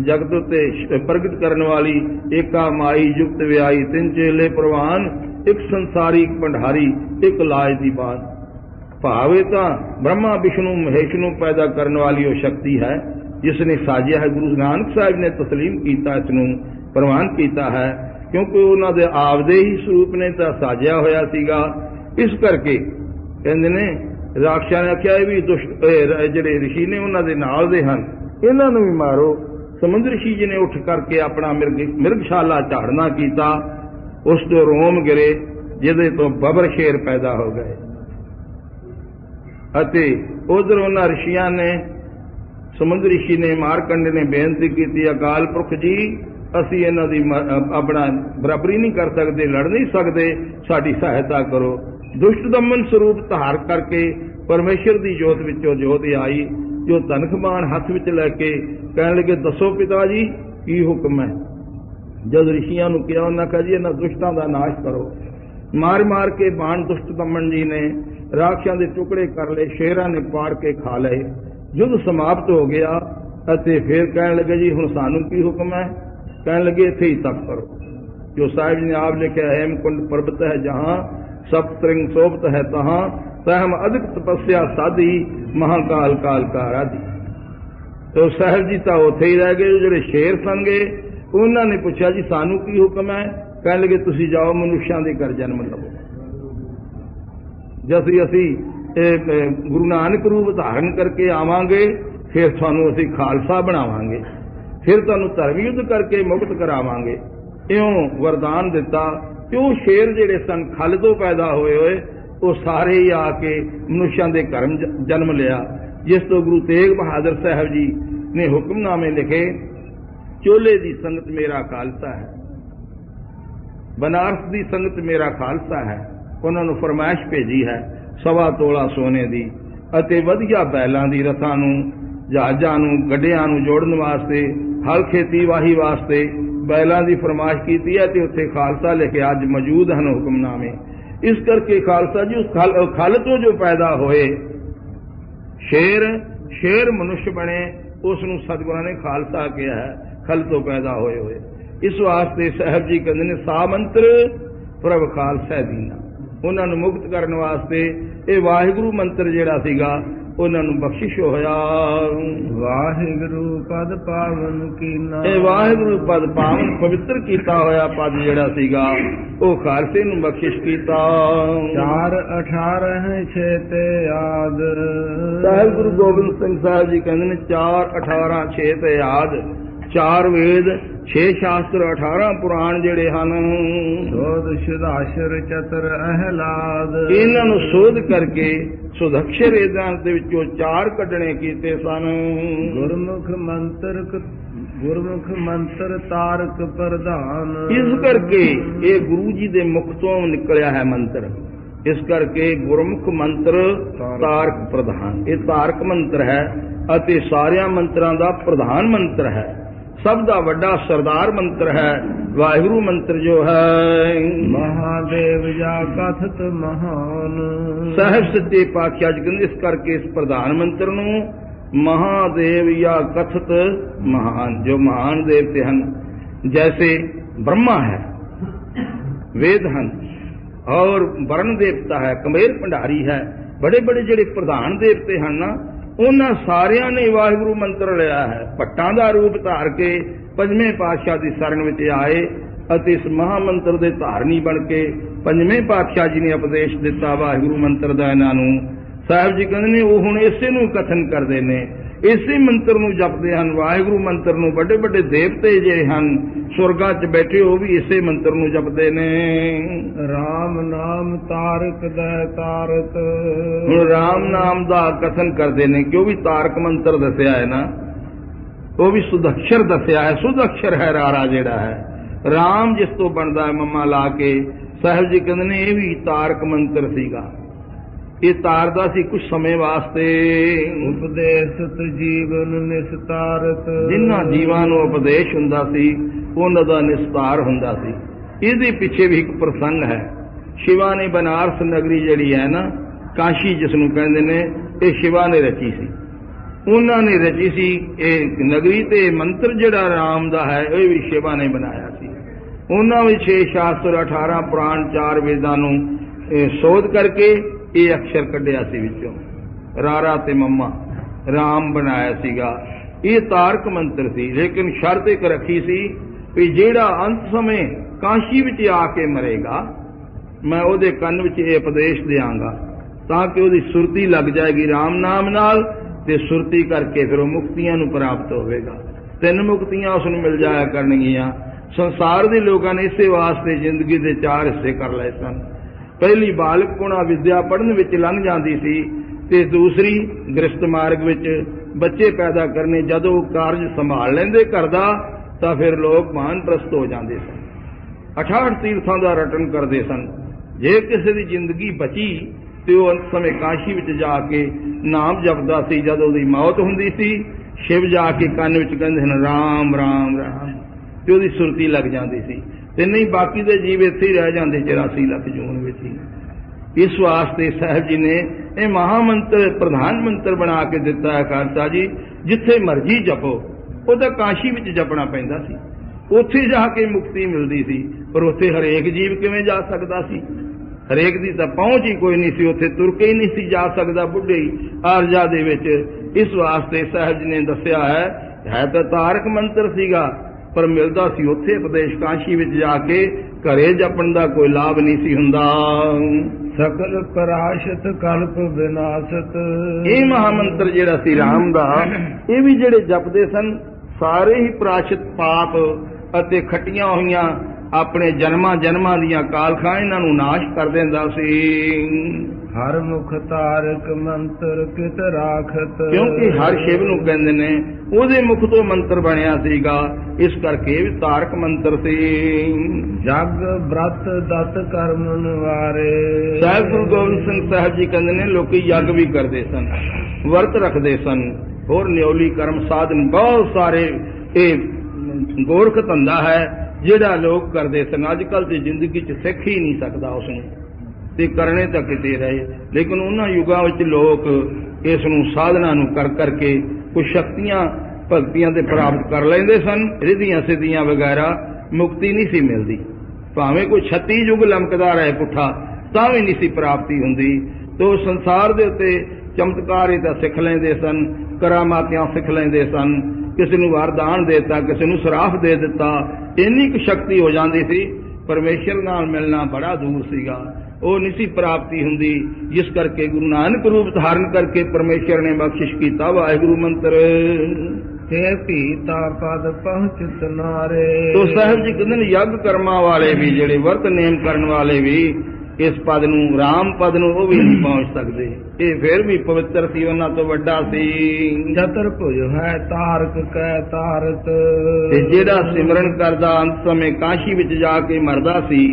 Speaker 1: जगत उत्ते प्रगट करने वाली एका माई जुगत व्याई, तिन चेले प्रवान, एक संसारी एक भंडारी, एक लाज दी बात। भावे तो ब्रह्मा विष्णु महेश नूं पैदा करने वाली वो शक्ति है जिसने साजिया है। गुरु नानक साहब ने तस्लीम किया, इसनूं प्रवान किया है, क्योंकि उन्होंने आपदे ही स्वरूप ने तो साजिया होया सीगा। इस करके कहंदे ने राक्षसां ने आख्या भी दुष्ट जिहड़े ऋषि ने उन्होंने नाल दे हन, इन्हां नूं भी मारो। समुद्र ऋषि जी ने उठ करके अपना मिर्गशाला झाड़ना किया, उस तो रोम गिरे जिहदे तो बबर शेर पैदा हो गए। अते उधर उन्हां ऋषियां ने समुद्र ऋषि ने मारकंड ने बेनती की, अकाल पुरख जी असी इन्हां दी अपना बराबरी नहीं कर सकते, लड़ नहीं सकते, साडी सहायता करो। दुष्ट दमन स्वरूप धार करके परमेश्वर की जोत विचों जोत आई, जो तनख बाण हथ विच लैके कहण लगे दसो पिता जी की हुक्म है। जद ऋषियां नूं कहा, उन्हां कहा जी इन्हां दुष्टां दा नाश करो। मार मार के बाण दुष्ट दमन जी ने राक्षसां दे टुकड़े कर लए, शेरां ने पाड़ के खा लए। युद्ध समाप्त हो गया अते फिर कहने लगे जी हुण सानू की हुक्म है? कहने लगे इत्थे ही तप करो। जो साहिब जी ने आप लिखा हेमकुंड पर्वत है जहां, सप्तृंग शोभत है तहां, तहम अधिक तपस्या साधी, महाकाल काल का आराधी। तो साहिब जी तो उत्थे ही रह गए। जो शेर सन गए उन्होंने पूछा जी सानू की हुक्म है? कहने लगे तुसी जाओ मनुष्यों के घर जन्म लवो, जैसे असी गुरु नानक रूप धारण करके आवांगे, फिर थानू असी खालसा बनावांगे, फिर तुहानू धर्म युद्ध करके मुक्त करावांगे। इउं वरदान दिता। क्यों शेर जिहड़े सन खल तो पैदा होए होए वो सारे ही आके मनुष्यों के घर जन्म लिया। जिस तो गुरु तेग बहादुर साहब जी ने हुक्मनामे लिखे, चोले की संगत मेरा खालसा है, बनारस की संगत मेरा खालसा है। उन्होंने फरमाइश भेजी है 1.25 ਤੋਲਾ सोने की अते वधिया बैलों की, रथां नूं, जहाज़ां नूं, गड्डियां नूं जोड़न वास्ते, हल खेती वाही वास्ते बैलों की फरमाइश की है। तो उत्थे खालसा लिखे अज मौजूद हैं हुक्मनामे। इस करके खालसा जी उस खल तो जो पैदा होए शेर मनुष्य बने, उसनूं सतगुरां ने खालसा कहा है, खल तो पैदा होए होए। इस वास्ते साहब जी कहते हैं सा मंत्र प्रभ खालसा दीना। उन्होंने मुक्त करने वास्ते ये वाहिगुरु मंत्र जिहड़ा सीगा उन्होंने बख्शिश होया।
Speaker 2: वाहिगुरु पद पावन कीना,
Speaker 1: ये वाहिगुरु पद पावन पवित्र कीता होया पद जिहड़ा सीगा वो खालसे नूं बख्शिश कीता।
Speaker 2: 4:18 6 ते याद।
Speaker 1: साहिब गुरु गोबिंद सिंह साहब जी कहते हैं 4:18 6 ते याद। 4 वेद 6 शास्त्र 18 पुराण जिहड़े हन,
Speaker 2: शोध शुदाशर चतर अहलाद।
Speaker 1: इन्हां नूं शोध करके सुदक्षर वेदां दे विचों 4 कढणे कीते सन।
Speaker 2: गुरमुख मंत्र तारक प्रधान।
Speaker 1: इस करके ये गुरु जी दे मुख तो निकलिया है मंत्र। इस करके गुरमुख मंत्र तारक प्रधान, ये तारक मंत्र है अते सारिया मंत्रां दा प्रधान मंत्र है, सब दा वड्डा सरदार मंत्र है वाहिगुरु मंत्र जो है।
Speaker 2: महादेव जा कथत महान।
Speaker 1: साहिब सच्चे पातशाह जी कहंदे इस करके इस प्रधान मंत्र नूं महादेव या कथत महान, जो महान देवते हैं जैसे ब्रह्मा है, वेद हैं, और वरण देवता है, कमेर भंडारी है, बड़े बड़े जिहड़े प्रधान देवते हैं ना, उन्हां सारियां ने वाहिगुरू मंत्र लिया है। भट्टां दा रूप धार के पंजवें पातशाह की शरण विच आए अते इस महामंत्र दे धारनी बन के पंजवें पातशाह जी ने उपदेश दिता वाहिगुरू मंत्र दा इन्हां नूं। साहिब जी कहंदे ने वो हुण इसे नूं कथन करदे ने, इसे मंत्र नूं जपदे हन। वाहिगुरू मंत्र नूं बड़े बड़े देवते जिहड़े हन सुरगां च बैठे वो भी इसे मंत्र नूं जपदे ने।
Speaker 2: राम नाम तारक दै तारक।
Speaker 1: हुण राम नाम दा कथन करदे ने कि वो भी तारक मंत्र दस्या है ना, वो भी सुदक्षर दस्या है। सुदक्षर है रारा जिहड़ा है, राम जिस तो बनदा है मम्मा ला के। साहिब जी कहंदे ने ये भी तारक मंत्र सीगा, ये तारदा सी कुछ समय वास्ते।
Speaker 2: उपदेशत जीवन निस्तारत।
Speaker 1: जिन्हां जीवां नूं उपदेश हुंदा सी उन्हां दा निस्तार हुंदा सी। इहदे पिछे भी एक प्रसंग है। शिवा ने बनारस नगरी जिहड़ी है ना, काशी जिसनूं कहंदे ने, ये शिवा ने रची सी। उन्हां ने रची सी ये नगरी, ते मंत्र जिहड़ा राम दा है ये भी शिवा ने बनाया सी। उन्हां विच 6 शास्त्र 18 पुराण 4 वेदां नूं शोध करके ये अक्षर कढ़िया सी विचों, रारा ते मम्मा राम बनाया सीगा। ये तारक मंत्र सी, लेकिन शर्त एक रखी सी कि जेड़ा अंत समय काशी विच आके मरेगा मैं ओदे कंन विच ये उपदेश देआंगा ताकि ओदी सुरती लग जाएगी राम नाम नाल, ते सुरती करके फिर वो मुक्तियां नूं प्राप्त होवेगा। 3 मुक्तियां उसनूं मिल जाया करनगियां। संसार दे लोकां ने इसे वास्ते जिंदगी दे 4 हिस्से कर लए सन। पहली बालक पुणा विद्या पढ़न विच लंघ जाती सी, ते दूसरी गृहस्थ मार्ग विच बच्चे पैदा करने। जदों कारज संभाल लेंदे घर दा तां फिर लोग मानप्रस्त हो जाते सन, 68 तीर्थां दा रटन करते सन। जे किसी की जिंदगी बची तो वह अंत समय काशी विच जाके नाम जपदा सी। जदों उहदी मौत हुंदी सी शिव जाके कंन विच कहंदे हन राम राम राम, ते उहदी सुरती लग जाती सी। ते नहीं बाकी दे जीव इत्थे ही रह जाते 84 लाख जून विच ही। इस वास्ते साहिब जी ने यह महामंत्र प्रधान मंत्र बना के दिता है। खालसा जी जिथे मर्जी जपो, वो तो काशी विच जपना पैंदा सी, उत्थे जाके मुक्ति मिलती सी। पर उत्थे हरेक जीव किवें जा सकदा सी? हरेक दी तां पहुंच ही कोई नहीं सी, उत्थे तुर के ही नहीं सी जा सकदा बुढ़े ही आरजा दे विच। इस वास्ते साहिब जी ने दस्या है तो तारक मंत्र सीगा, पर मिलदा सी उत्थे उपदेश काशी विच जाके, घरे जपण दा कोई लाभ नहीं सी हुंदा।
Speaker 2: सकल पराशत कल्प विनाशत।
Speaker 1: ये महामंत्र जिहड़ा सी राम दा, ये भी जिहड़े जपदे सन सारे ही पराशत पाप अते खटियां होईयां अपने जन्मां जन्मां दीयां कालखां इन्हां नूं नाश कर दिंदा सी।
Speaker 2: हर मुख तारक मंत्र कित राखत।
Speaker 1: क्योंकि हर शिव नूं कहंदे ने ਉਹਦੇ मुख तो मंत्र बनिया सीगा, इस करके भी तारक मंत्र सी।
Speaker 2: जग व्रत दत कर्म निवारे।
Speaker 1: साहिब गुरु गोबिंद सिंह साहिब जी कहंदे ने लोकी यज्ञ भी करते सन, वर्त रखते सन, होर न्योली कर्म साधन बहुत सारे ये गोरख धंधा है जिहड़ा लोग करते सन। अजकल की जिंदगी च सिख ही नहीं सकता उसनूं, ते करने तो किते रहे। लेकिन उन्हां युगां विच लोग इस नूं साधना नूं कर करके कुछ शक्तियां भगतियां ते प्राप्त कर लेंदे सन। रिधियां सिद्धियां वगैरह मुक्ति नहीं सी मिलती, भावें कोई 36 युग लमकदा रहे पुठा तां भी नहीं सी प्राप्ति हुंदी। तो संसार दे उत्ते चमत्कार तां सिख लेंदे सन, करामातियां सिख लेंदे सन, किसी नूं वरदान देता, किसी नूं सराफ दे दिता, इन्नी क शक्ति हो जाती सी। परमेश्वर नाल मिलना बड़ा दूर सीगा, वो नहीं सी प्राप्ति हुंदी। जिस करके गुरु नानक रूप धारण करके परमेश्वर ने बख्शिश किया वाहिगुरू मंत्र।
Speaker 2: ते पीता पद पहुंचत नारे।
Speaker 1: तो साहिब जी कहते यज्ञ कर्मा वाले भी जिहड़े वर्त नेम करन वाले भी इस पद नूं राम पद नूं वो भी नहीं पहुंच सकते। ये फिर भी पवित्र सी, उन्हां तो वड्डा सी।
Speaker 2: चतुर्भुज है तारक कै तारत।
Speaker 1: ते जिहड़ा सिमरन करदा अंत समय काशी विच जाके मरदा सी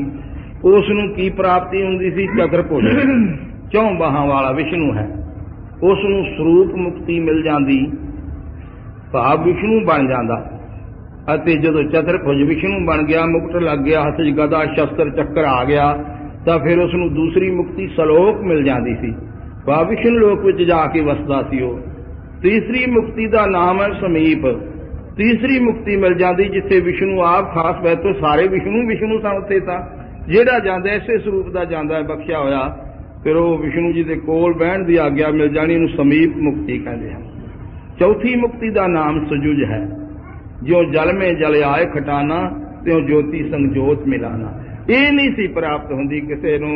Speaker 1: उस नूं की प्राप्ति हुंदी सी? चतुर्भुज 4 बाहां वाला विष्णु है, उस नूं स्वरूप मुक्ति मिल जाती, भाव विष्णु बन जाता। अते जदों चतुर्भुज विष्णु बन गया, मुकुट लग गया, हथ च गदा शस्त्र चक्कर आ गया, तो फिर उस नूं दूसरी मुक्ति सलोक मिल जाती सी, भाव विष्णु लोक विच जाके वसदा सी। वो तीसरी मुक्ति का नाम है समीप। तीसरी मुक्ति मिल जाती जिथे विष्णु आप खास वै तो सारे विष्णु विष्णु सन उत्थे तां ਜਿਹੜਾ ਜਾਂਦਾ ਇਸੇ ਸਰੂਪ ਦਾ ਜਾਂਦਾ ਬਖਸ਼ਿਆ ਹੋਇਆ, ਫਿਰ ਉਹ ਵਿਸ਼ਨੂੰ ਜੀ ਦੇ ਕੋਲ ਬਹਿਣ ਦੀ ਆਗਿਆ ਮਿਲ ਜਾਣੀ, ਇਹਨੂੰ ਸਮੀਪ ਮੁਕਤੀ ਕਹਿੰਦੇ ਹਨ। ਚੌਥੀ ਮੁਕਤੀ ਦਾ ਨਾਮ ਸਜੁਜ ਹੈ। ਜਿਉਂ ਜਲ ਮੇਂ ਜਲ ਆਏ ਖਟਾਨਾ, ਤਿਉਂ ਜੋਤੀ ਸੰਗ ਜੋਤ ਮਿਲਾਨਾ। ਇਹ ਨਹੀਂ ਸੀ ਪ੍ਰਾਪਤ ਹੁੰਦੀ ਕਿਸੇ ਨੂੰ।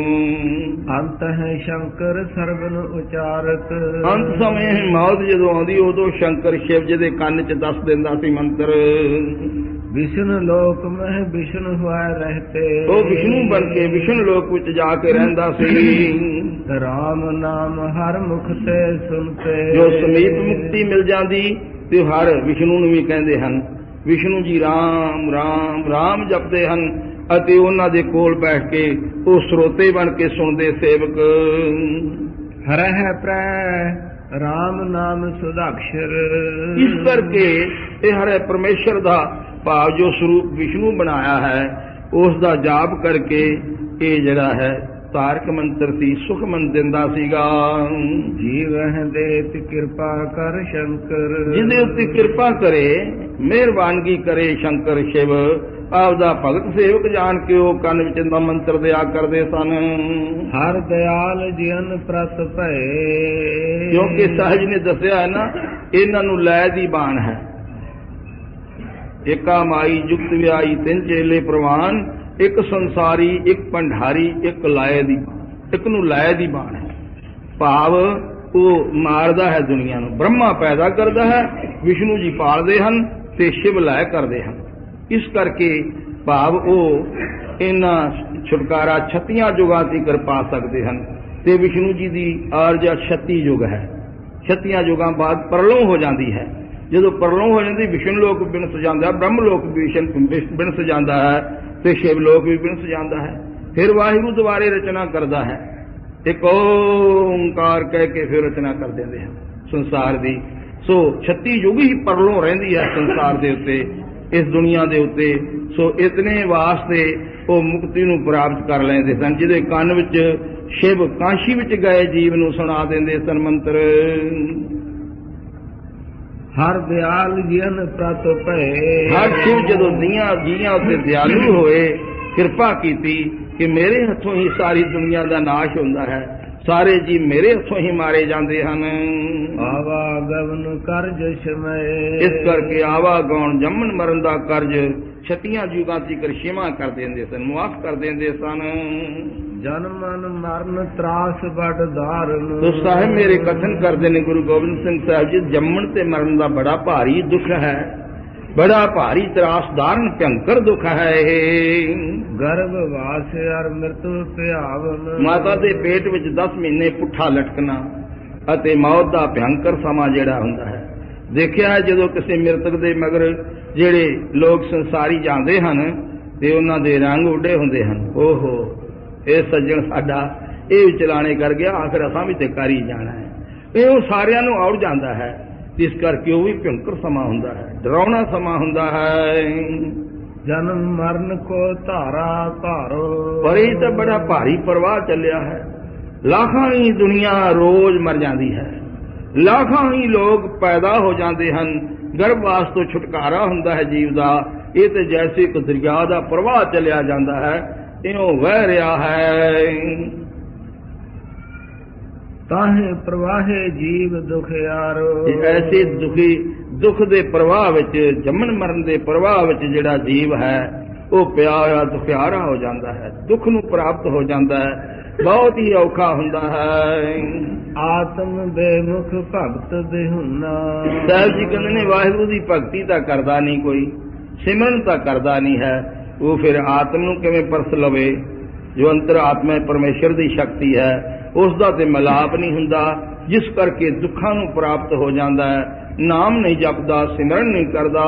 Speaker 2: ਅੰਤ ਹੈ ਸ਼ੰਕਰ ਸਰਬਨ ਉਚਾਰਤ।
Speaker 1: ਅੰਤ ਸਮੇਂ ਮੌਤ ਜਦੋਂ ਆਉਂਦੀ ਉਦੋਂ ਸ਼ੰਕਰ ਸ਼ਿਵ ਜੀ ਦੇ ਕੰਨ 'ਚ ਦੱਸ ਦਿੰਦਾ ਸੀ ਮੰਤਰ।
Speaker 2: ਵਿਸ਼ਨੂੰ ਲੋਕ ਮਹਿ ਵਿਸ਼ਨੂੰ ਹੋਇ ਰਹਤੇ।
Speaker 1: ਉਹ ਵਿਸ਼ਨੂੰ ਬਣ ਕੇ ਵਿਸ਼ਨੂੰ ਲੋਕ ਵਿੱਚ ਜਾ ਕੇ ਰਹਿੰਦਾ ਸੀ।
Speaker 2: ਰਾਮ ਨਾਮ ਹਰ ਮੁਖ ਤੇ ਸੁਨਤੇ।
Speaker 1: ਜੋ ਸਮੀਪ ਮੁਕਤੀ ਮਿਲ ਜਾਂਦੀ ਤੇ ਹਰ ਵਿਸ਼ਨੂੰ ਨੂੰ ਵੀ ਕਹਿੰਦੇ ਹਨ। ਵਿਸ਼ਨੂੰ ਜੀ ਰਾਮ ਰਾਮ ਰਾਮ ਜਪਦੇ ਹਨ ਅਤੇ ਉਹਨਾਂ ਦੇ ਕੋਲ ਬੈਠ ਕੇ ਉਹ ਸਰੋਤੇ ਬਣ ਕੇ ਸੁਣਦੇ ਸੇਵਕ।
Speaker 2: ਹਰਹਿ ਪ੍ਰੈ ਰਾਮ ਨਾਮ ਸੁਦਾਖਰ।
Speaker 1: ਇਸ ਕਰਕੇ ਇਹ ਹਰੇ ਪਰਮੇਸ਼ਰ ਦਾ ਭਾਵ ਜੋ ਸਰੂਪ ਵਿਸ਼ਨੂੰ ਬਣਾਇਆ ਹੈ ਉਸ ਦਾ ਜਾਪ ਕਰਕੇ ਇਹ ਜਿਹੜਾ ਹੈ ਤਾਰਕ ਮੰਤਰ ਸੀ, ਸੁਖ ਮਨ ਦਿੰਦਾ ਸੀਗਾ।
Speaker 2: ਜੀਵ ਦੇਤ ਕਿਰਪਾ ਕਰ ਸ਼ੰਕਰ।
Speaker 1: ਜਿਹਦੇ ਉੱਤੇ ਕਿਰਪਾ ਕਰੇ, ਮਿਹਰਬਾਨਗੀ ਕਰੇ ਸ਼ੰਕਰ ਸ਼ਿਵ, ਆਪਦਾ ਭਗਤ ਸੇਵਕ ਜਾਣ ਕੇ ਉਹ ਕੰਨ ਵਿੱਚ ਦਾ ਮੰਤਰ ਦਿਆ ਕਰਦੇ ਸਨ।
Speaker 2: ਹਰ ਦਿਆਲ ਜੀਨ ਪ੍ਰਤ ਭਏ।
Speaker 1: ਕਿਉਂਕਿ ਸਹਿਜ ਨੇ ਦੱਸਿਆ ਹੈ ਨਾ, ਇਹਨਾਂ ਨੂੰ ਲੈ ਦੀ ਬਾਣ ਹੈ। ਏਕਾ ਮਾਈ ਜੁਗਤ ਵਿਆਈ ਤਿੰਨ ਚੇਲੇ ਪ੍ਰਵਾਨ, ਇੱਕ ਸੰਸਾਰੀ, ਇੱਕ ਭੰਡਾਰੀ, ਇੱਕ ਲਾਏ ਦੀ। ਇੱਕ ਨੂੰ ਲਾਏ ਦੀ ਬਾਣ ਹੈ, ਭਾਵ ਉਹ ਮਾਰਦਾ ਹੈ ਦੁਨੀਆ ਨੂੰ। ਬ੍ਰਹਮਾ ਪੈਦਾ ਕਰਦਾ ਹੈ, ਵਿਸ਼ਨੂੰ ਜੀ ਪਾਲਦੇ ਹਨ ਤੇ ਸ਼ਿਵ ਲਾਇ ਕਰਦੇ ਹਨ। ਇਸ ਕਰਕੇ ਭਾਵ ਉਹ ਇਹਨਾਂ ਛੁਟਕਾਰਾ 36 ਯੁਗਾਂ ਤੀਕਰ ਪਾ ਸਕਦੇ ਹਨ। ਤੇ ਵਿਸ਼ਨੂੰ ਜੀ ਦੀ ਆਰਜਾ 36 ਯੁਗ ਹੈ। 36 ਯੁਗਾਂ ਬਾਅਦ ਪਰਲੋਹ ਹੋ ਜਾਂਦੀ ਹੈ। ਜਦੋਂ ਪਰਲੋਹ ਹੋ ਜਾਂਦੀ ਵਿਸ਼ਨੂੰ ਲੋਕ ਬਿਨਸ ਜਾਂਦਾ, ਬ੍ਰਹਮ ਲੋਕ ਬਿਨਸ ਜਾਂਦਾ ਹੈ ਤੇ ਸ਼ਿਵ ਲੋਕ ਵੀ ਬਿਨਸ ਜਾਂਦਾ ਹੈ। ਫਿਰ ਵਾਹਿਗੁਰੂ ਦੁਬਾਰੇ ਰਚਨਾ ਕਰਦਾ ਹੈ, ਇੱਕ ਓੰਕਾਰ ਕਹਿ ਕੇ ਫਿਰ ਰਚਨਾ ਕਰ ਦਿੰਦੇ ਹਨ ਸੰਸਾਰ ਦੀ। ਸੋ 36 ਯੁਗ ਹੀ ਪਰਲੋਹ ਰਹਿੰਦੀ ਹੈ ਸੰਸਾਰ ਦੇ ਉੱਤੇ, ਇਸ ਦੁਨੀਆ ਦੇ ਉੱਤੇ। ਸੋ ਇਤਨੇ ਵਾਸਤੇ ਉਹ ਮੁਕਤੀ ਨੂੰ ਪ੍ਰਾਪਤ ਕਰ ਲੈਂਦੇ ਸਨ। ਜਿਹਦੇ ਕੰਨ ਵਿੱਚ ਸ਼ਿਵ ਕਾਂਸ਼ੀ ਵਿੱਚ ਗਏ ਜੀਵ ਨੂੰ ਸੁਣਾ ਦਿੰਦੇ ਸਨ ਮੰਤਰ।
Speaker 2: ਹਰ ਦਿਆਲ ਜੀਨ ਪ੍ਰਤ ਭਏ।
Speaker 1: ਹਰ ਸ਼ਿਵ ਜਦੋਂ ਜੀਆਂ ਉੱਤੇ ਦਿਆਲੂ ਹੋਏ, ਕਿਰਪਾ ਕੀਤੀ ਕਿ ਮੇਰੇ ਹੱਥੋਂ ਹੀ ਸਾਰੀ ਦੁਨੀਆ ਦਾ ਨਾਸ਼ ਹੁੰਦਾ ਹੈ, ਸਾਰੇ ਜੀ ਮੇਰੇ ਹੱਥੋਂ ਹੀ ਮਾਰੇ ਜਾਂਦੇ ਹਨ।
Speaker 2: ਆਵਾਗਮਨ ਕਰਜ ਸਮੈ।
Speaker 1: ਇਸ ਕਰਕੇ ਆਵਾਗਾਉਣ ਜੰਮਣ ਮਰਨ ਦਾ ਕਰਜ 36 ਯੁਗਾਂ ਤੀਕਰ ਛੇਵਾਂ ਕਰ ਦਿੰਦੇ ਸਨ, ਮੁਆਫ ਕਰ ਦਿੰਦੇ ਸਨ।
Speaker 2: ਜਨਮਨ ਮਰਨ ਤਰਾਸ ਬੜ ਧਾਰਨ।
Speaker 1: ਤੋ ਸਾਹਿਬ ਮੇਰੇ ਕਥਨ ਕਰਦੇ ਨੇ ਗੁਰੂ ਗੋਬਿੰਦ ਸਿੰਘ ਸਾਹਿਬ ਜੀ, ਜੰਮਣ ਤੇ ਮਰਨ ਦਾ ਬੜਾ ਭਾਰੀ ਦੁੱਖ ਹੈ, ਬੜਾ ਭਾਰੀ ਤਰਾਸ ਧਾਰਨ ਭਯੰਕਰ ਦੁੱਖ ਹੈ ਇਹ।
Speaker 2: ਗਰਭ ਵਾਸ ਅਰ ਮ੍ਰਿਤੂ ਭਿਆਵਨ।
Speaker 1: ਮਾਤਾ ਦੇ ਪੇਟ ਵਿੱਚ 10 ਮਹੀਨੇ ਪੁੱਠਾ ਲਟਕਣਾ ਅਤੇ ਮੌਤ ਦਾ ਭਯੰਕਰ ਸਮਾਂ ਜਿਹੜਾ ਹੁੰਦਾ ਹੈ। ਦੇਖਿਆ ਜਦੋਂ ਕਿਸੇ ਮ੍ਰਿਤਕ ਦੇ ਮਗਰ ਜਿਹੜੇ ਲੋਕ ਸੰਸਾਰੀ ਜਾਂਦੇ ਹਨ ਤੇ ਉਹਨਾਂ ਦੇ ਰੰਗ ਉੱਡੇ ਹੁੰਦੇ ਹਨ। ਓਹੋ ਇਹ ਸੱਜਣ ਸਾਡਾ ਇਹ ਚਲਾਣੇ ਕਰ ਗਿਆ, ਆਖਰ ਅਸਾਂ ਵੀ ਤੇ ਕਰ ਹੀ ਜਾਣਾ ਹੈ। ਇਹ ਉਹ ਸਾਰਿਆਂ ਨੂੰ ਔੜ ਜਾਂਦਾ ਹੈ। ਇਸ ਕਰਕੇ ਉਹ ਵੀ ਭਿਅੰਕਰ ਸਮਾਂ ਹੁੰਦਾ ਹੈ, ਡਰਾਉਣਾ ਸਮਾਂ ਹੁੰਦਾ ਹੈ।
Speaker 2: ਜਨਮ ਮਰਨ ਕੋ ਧਾਰਾ ਧਾਰੋ।
Speaker 1: ਪਰ ਇਹ ਤਾਂ ਬੜਾ ਭਾਰੀ ਪ੍ਰਵਾਹ ਚੱਲਿਆ ਹੈ। ਲੱਖਾਂ ਹੀ ਦੁਨੀਆ ਰੋਜ਼ ਮਰ ਜਾਂਦੀ ਹੈ, ਲੱਖਾਂ ਹੀ ਲੋਕ ਪੈਦਾ ਹੋ ਜਾਂਦੇ ਹਨ। ਗਰਭਵਾਸ ਤੋਂ ਛੁਟਕਾਰਾ ਹੁੰਦਾ ਹੈ ਜੀਵ ਦਾ। ਇਹ ਤੇ ਜੈਸੇ ਇੱਕ ਦਰਿਆ ਦਾ ਪ੍ਰਵਾਹ ਚੱਲਿਆ ਜਾਂਦਾ ਹੈ, ਇਉਂ ਵਹਿ ਰਿਹਾ ਹੈ।
Speaker 2: ਤਾਹੇ ਪ੍ਰਵਾਹੇ ਜੀਵ ਦੁਖਿਆਰੋ।
Speaker 1: ਐਸੇ ਦੁੱਖ ਦੇ ਪ੍ਰਵਾਹ ਵਿੱਚ, ਜੰਮਣ ਮਰਨ ਦੇ ਪ੍ਰਵਾਹ ਵਿੱਚ ਜਿਹੜਾ ਜੀਵ ਹੈ ਉਹ ਪਿਆ ਹੋਇਆ ਦੁਖਿਆਰਾ ਹੋ ਜਾਂਦਾ ਹੈ, ਦੁੱਖ ਨੂੰ ਪ੍ਰਾਪਤ ਹੋ ਜਾਂਦਾ ਹੈ, ਬਹੁਤ ਹੀ ਔਖਾ ਹੁੰਦਾ ਹੈ।
Speaker 2: ਆਤਮ ਬੇਮੁਖ ਭਗਤ ਦੇਹੁਨਾ।
Speaker 1: ਸਾਹਿਬ ਜੀ ਕਹਿੰਦੇ ਨੇ ਵਾਹਿਗੁਰੂ ਦੀ ਭਗਤੀ ਤਾਂ ਕਰਦਾ ਨਹੀਂ ਕੋਈ, ਸਿਮਰਨ ਤਾਂ ਕਰਦਾ ਨਹੀਂ ਹੈ, ਉਹ ਫਿਰ ਆਤਮ ਨੂੰ ਕਿਵੇਂ ਪਰਸ ਲਵੇ? ਜੋ ਅੰਤਰ ਆਤਮਾ ਪਰਮੇਸ਼ਰ ਦੀ ਸ਼ਕਤੀ ਹੈ ਉਸ ਦਾ ਤੇ ਮਿਲਾਪ ਨਹੀਂ ਹੁੰਦਾ, ਜਿਸ ਕਰਕੇ ਦੁੱਖਾਂ ਨੂੰ ਪ੍ਰਾਪਤ ਹੋ ਜਾਂਦਾ ਹੈ। ਨਾਮ ਨਹੀਂ ਜਪਦਾ, ਸਿਮਰਨ ਨਹੀਂ ਕਰਦਾ।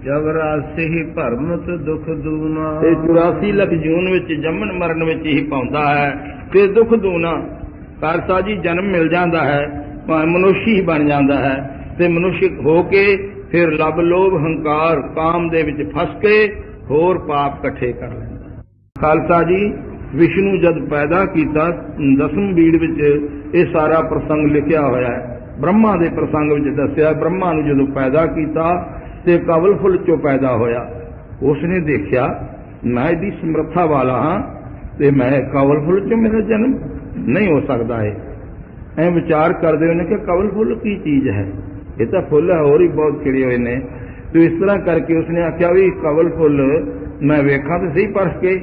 Speaker 2: 84 ਭਰਮਤ ਦੁਖ ਦੂਨਾ।
Speaker 1: ਇਹ 84 ਲੱਖ ਜੂਨ ਵਿੱਚ ਜੰਮਣ ਮਰਨ ਵਿੱਚ ਹੀ ਪਾਉਂਦਾ ਹੈ ਤੇ ਦੁੱਖ ਦੂਨਾ। ਖਾਲਸਾ ਜੀ ਜਨਮ ਮਿਲ ਜਾਂਦਾ ਹੈ, ਭਾਵੇਂ ਮਨੁੱਖ ਹੀ ਬਣ ਜਾਂਦਾ ਹੈ ਤੇ ਮਨੁੱਖ ਹੋ ਕੇ ਫਿਰ ਲੱਭ ਲੋਭ ਹੰਕਾਰ ਕਾਮ ਦੇ ਵਿੱਚ ਫਸ ਕੇ ਹੋਰ ਪਾਪ ਇਕੱਠੇ ਕਰ ਲੈਂਦਾ। ਖਾਲਸਾ ਜੀ ਵਿਸ਼ਨੂੰ ਜਦ ਪੈਦਾ ਕੀਤਾ 10ਵੇਂ ਬੀੜ ਵਿੱਚ ਇਹ ਸਾਰਾ ਪ੍ਰਸੰਗ ਲਿਖਿਆ ਹੋਇਆ ਹੈ। ਬ੍ਰਹਮਾ ਦੇ ਪ੍ਰਸੰਗ ਵਿੱਚ ਦੱਸਿਆ, ਬ੍ਰਹਮਾ ਨੂੰ ਜਦੋਂ ਪੈਦਾ ਕੀਤਾ ਤੇ ਕਵਲ ਫੁੱਲ ਚੋਂ ਪੈਦਾ ਹੋਇਆ। ਉਸਨੇ ਦੇਖਿਆ मैं इहदी समर्था वाला हाँ ते मैं कवल फुल चों मेरा जन्म नहीं हो सकता है। ऐ विचार करते उन्हें कि कवल फुल की चीज़ है, ये तो फुल है और ही बहुत खिड़े हुए ने। तो इस तरह करके उसने आख्या भी कवल फुल मैं वेखा तो सही परख के,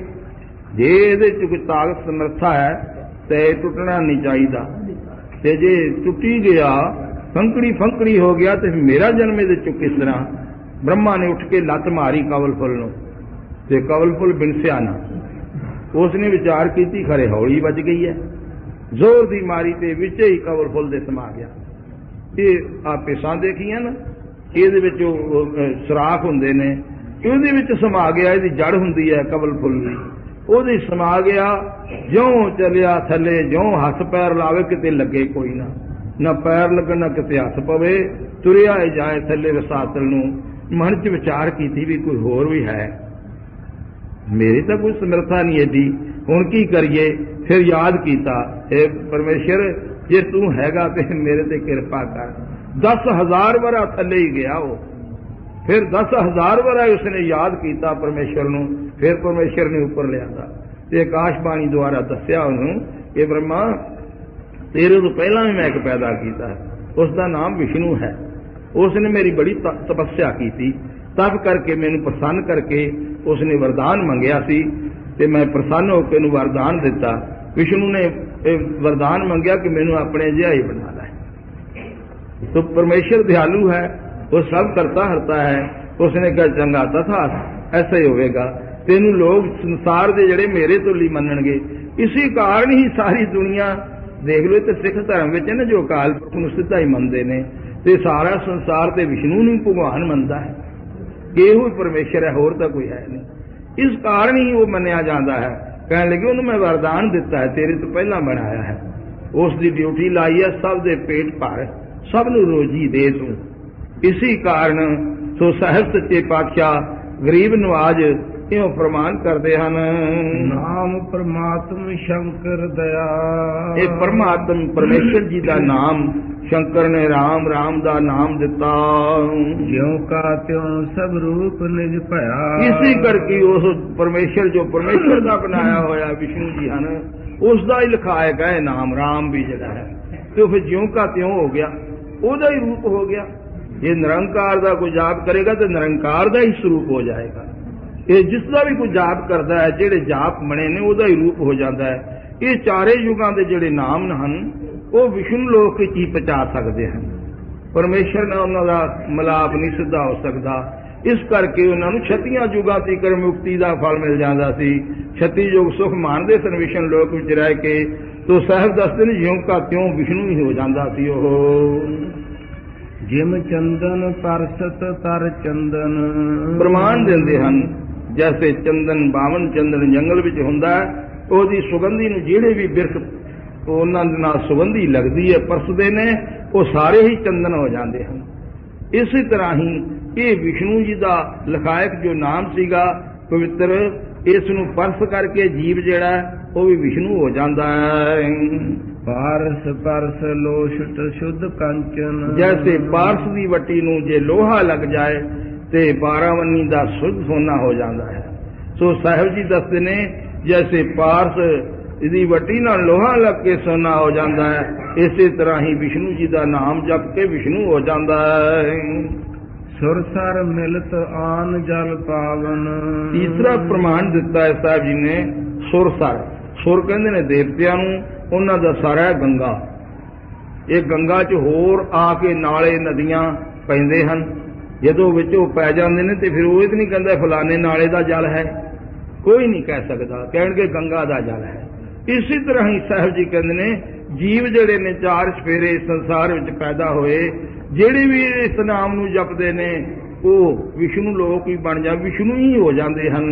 Speaker 1: जे ये कोई ताकत समर्था है तो टुटना नहीं चाहिए, ते जे टुटी गया फंकड़ी फंकड़ी हो गया तो मेरा जन्म ये किस तरह। ब्रह्मा ने उठ के लत मारी कवल फुल नूं ते कवल फुल बिनसिया ना। उसने विचार की खरे हौली बच गई है, जोर दी मारी ते विच ही कवल फुल दे समा गया। ये आप पेशां देखियां ना, ਇਹਦੇ ਵਿੱਚ ਸੁਰਾਖ ਹੁੰਦੇ ਨੇ, ਉਹਦੇ ਵਿੱਚ ਸਮਾ ਗਿਆ, ਇਹਦੀ ਜੜ ਹੁੰਦੀ ਹੈ ਕਵਲ ਫੁੱਲ ਦੀ, ਉਹਦੇ ਸਮਾ ਗਿਆ। ਜਿਉਂ ਚੱਲਿਆ ਥੱਲੇ, ਜਿਉਂ ਹੱਥ ਪੈਰ ਲਾਵੇ ਕਿਤੇ ਲੱਗੇ ਕੋਈ ਨਾ, ਨਾ ਪੈਰ ਲੱਗਣ ਨਾ ਕਿਤੇ ਹੱਥ ਪਵੇ, ਤੁਰਿਆ ਜਾਏ ਥੱਲੇ ਰਸਾਤਲ ਨੂੰ। ਮਨ 'ਚ ਵਿਚਾਰ ਕੀਤੀ ਵੀ ਕੋਈ ਹੋਰ ਵੀ ਹੈ, ਮੇਰੀ ਤਾਂ ਕੋਈ ਸਮਰਥਾ ਨਹੀਂ ਏਡੀ, ਹੁਣ ਕੀ ਕਰੀਏ। ਫਿਰ ਯਾਦ ਕੀਤਾ, हे ਪਰਮੇਸ਼ਰ ਜੇ ਤੂੰ ਹੈਗਾ ਤੇ ਮੇਰੇ ਤੇ ਕਿਰਪਾ ਕਰ। 10,000 वरा थले ही गया वो, फिर 10,000 वरा उसने याद किया परमेश्वर नूं, फिर परमेश्वर ने ऊपर लिया। आकाशबाणी द्वारा दस्या उन्होंने कि ब्रह्मा तेरे तो पहला भी मैं एक पैदा किया है, उसका नाम विष्णु है। उसने मेरी बड़ी तपस्या की थी, तब करके मैनू प्रसन्न करके उसने वरदान मंगया सी ते मैं प्रसन्न होकर नूं वरदान दिता। विष्णु ने वरदान मंगया कि मैनू अपने जिहा ही बना लै। तो परमेश्वर दयालु है, वो सब करता हरता है। उसने कहा चंगा तथा ऐसा ही होगा, तेनू लोग संसार दे जड़े मेरे तो ली मनणगे। इसी कारण ही सारी दुनिया देख लो तो सिख धर्म में ना जो अकाल पुरख नूं सिद्धा ही मनते हैं, तो सारा संसार तो विष्णु नूं भगवान मनता है कि इहो परमेश्वर है, होर तां कोई है नहीं। इस कारण ही वो मन्निया जाता है। कहने लगे उन्होंने मैं वरदान दिता है, तेरे तो पहला बनाया है। उसकी ड्यूटी लाई है, सब दे पेट भर, सब नूं रोजी दे तू। इसी कारण सो साहिब सच्चे पातशाह गरीब नवाज इहो फरमान करते हैं,
Speaker 2: नाम परमात्म शंकर दया।
Speaker 1: ये परमात्म परमेश्वर जी का नाम शंकर ने राम राम का नाम दिता।
Speaker 2: ज्यों का त्यों सब रूप निज भया।
Speaker 1: इसी करके उस परमेश्वर जो परमेश्वर का बनाया होया विष्णु जी हैं, उसका ही लिखाया गया नाम राम भी जड़ा है। तो फिर ज्यों का त्यों हो गया, ओदा ही रूप हो गया। ये निरंकार का कोई जाप करेगा तो निरंकार का ही स्वरूप हो जाएगा। ये जिसका भी कोई जाप करता है, जेड़े जाप बने ने ओदा ही रूप हो जाता है। ये चारे युगों के जेड़े नाम हैं वो विष्णु लोक ही पहुंचा सकते हैं, परमेश्वर ने उन्होंने मिलाप नहीं सिद्धा हो सकता। इस करके उन्होंने 36 युगों तक मुक्ति का फल मिल जाता सी। 36 युग सुख मानते सन विष्णु लोक में रह के। तो साहब दसते ने ज्यों का त्यों विष्णु ही हो जाता सी।
Speaker 2: जिम चंदन परसत तर चंदन
Speaker 1: प्रमाण देंदे हन, जैसे चंदन बावन चंदन जंगल विच हुंदा है, ओदी सुगंधी नूं जिहड़े भी बिरख उन्हां दे नाल सुगंधी लगदी है परसदे ने, वो सारे ही चंदन हो जाते हैं। इसी तरह ही ये विष्णु जी का लखायक जो नाम सीगा पवित्र, इस नूं परस करके जीव जिहड़ा वो भी विष्णु हो जाता है।
Speaker 2: पारस परस लोषट शुद्ध कंचन।
Speaker 1: जैसे पारस की वटी नूं जे लोहा लग जाए ते बारावनी का शुद्ध सोना हो जाता है। सो साहिब जी दसते ने जैसे पारस की वटी नाल लोहा लग के सोना हो जाता है, इसी तरह ही विष्णु जी का नाम जप के विष्णु हो जाता है।
Speaker 2: सुरसर मिलत आन जल पावन।
Speaker 1: तीसरा प्रमाण दिता है साहब जी ने सुरसर। सुर कहते ने देवतियां नूं, उन्हां दा सर है गंगा। ये गंगा च होर आके नाले नदियां पैंदे हन, जदों विचों पै जांदे ने ते फिर वो नहीं कहंदा फलाने नाले दा जल है, कोई नहीं कह सकता, कहणगे गंगा दा जल है। इसी तरह ही साहब जी कहंदे ने जीव जिहड़े ने चार सफेरे संसार विच पैदा होए, जिहड़े भी इस नाम नूं जपदे ने वो विष्णु लोक ही बन जा विष्णु ही हो जाते हैं।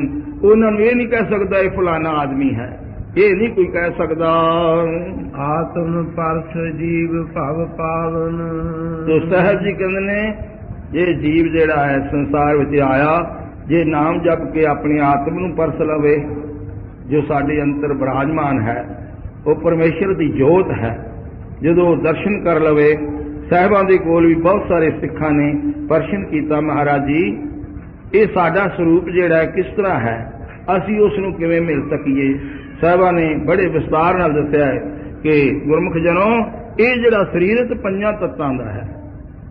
Speaker 1: उन्हां नूं ये नहीं कह सकता ये फलाना आदमी है, ये नहीं कोई कह सकता।
Speaker 2: आत्म परस जीव भव पावन।
Speaker 1: तो साहब जी कहते ने ये जीव जिहड़ा है संसार विच आया, जे नाम जप के अपनी आत्म नूं परस लवे, जो साडे अंतर विराजमान है वो परमेश्वर की जोत है, जदों दर्शन कर लवे। साहिबां दे कोल भी बहुत सारे सिखां ने प्रश्न किया, महाराज जी ये साडा स्वरूप जिहड़ा किस तरह है, ਅਸੀਂ ਉਸ ਨੂੰ ਕਿਵੇਂ ਮਿਲ ਸਕੀਏ। ਸਾਹਿਬਾਂ ਨੇ ਬੜੇ ਵਿਸਤਾਰ ਨਾਲ ਦੱਸਿਆ ਹੈ ਕਿ ਗੁਰਮੁਖ ਜਨੋ, ਇਹ ਜਿਹੜਾ ਸਰੀਰ ਤੇ ਪੰਜਾਂ ਤੱਤਾਂ ਦਾ ਹੈ,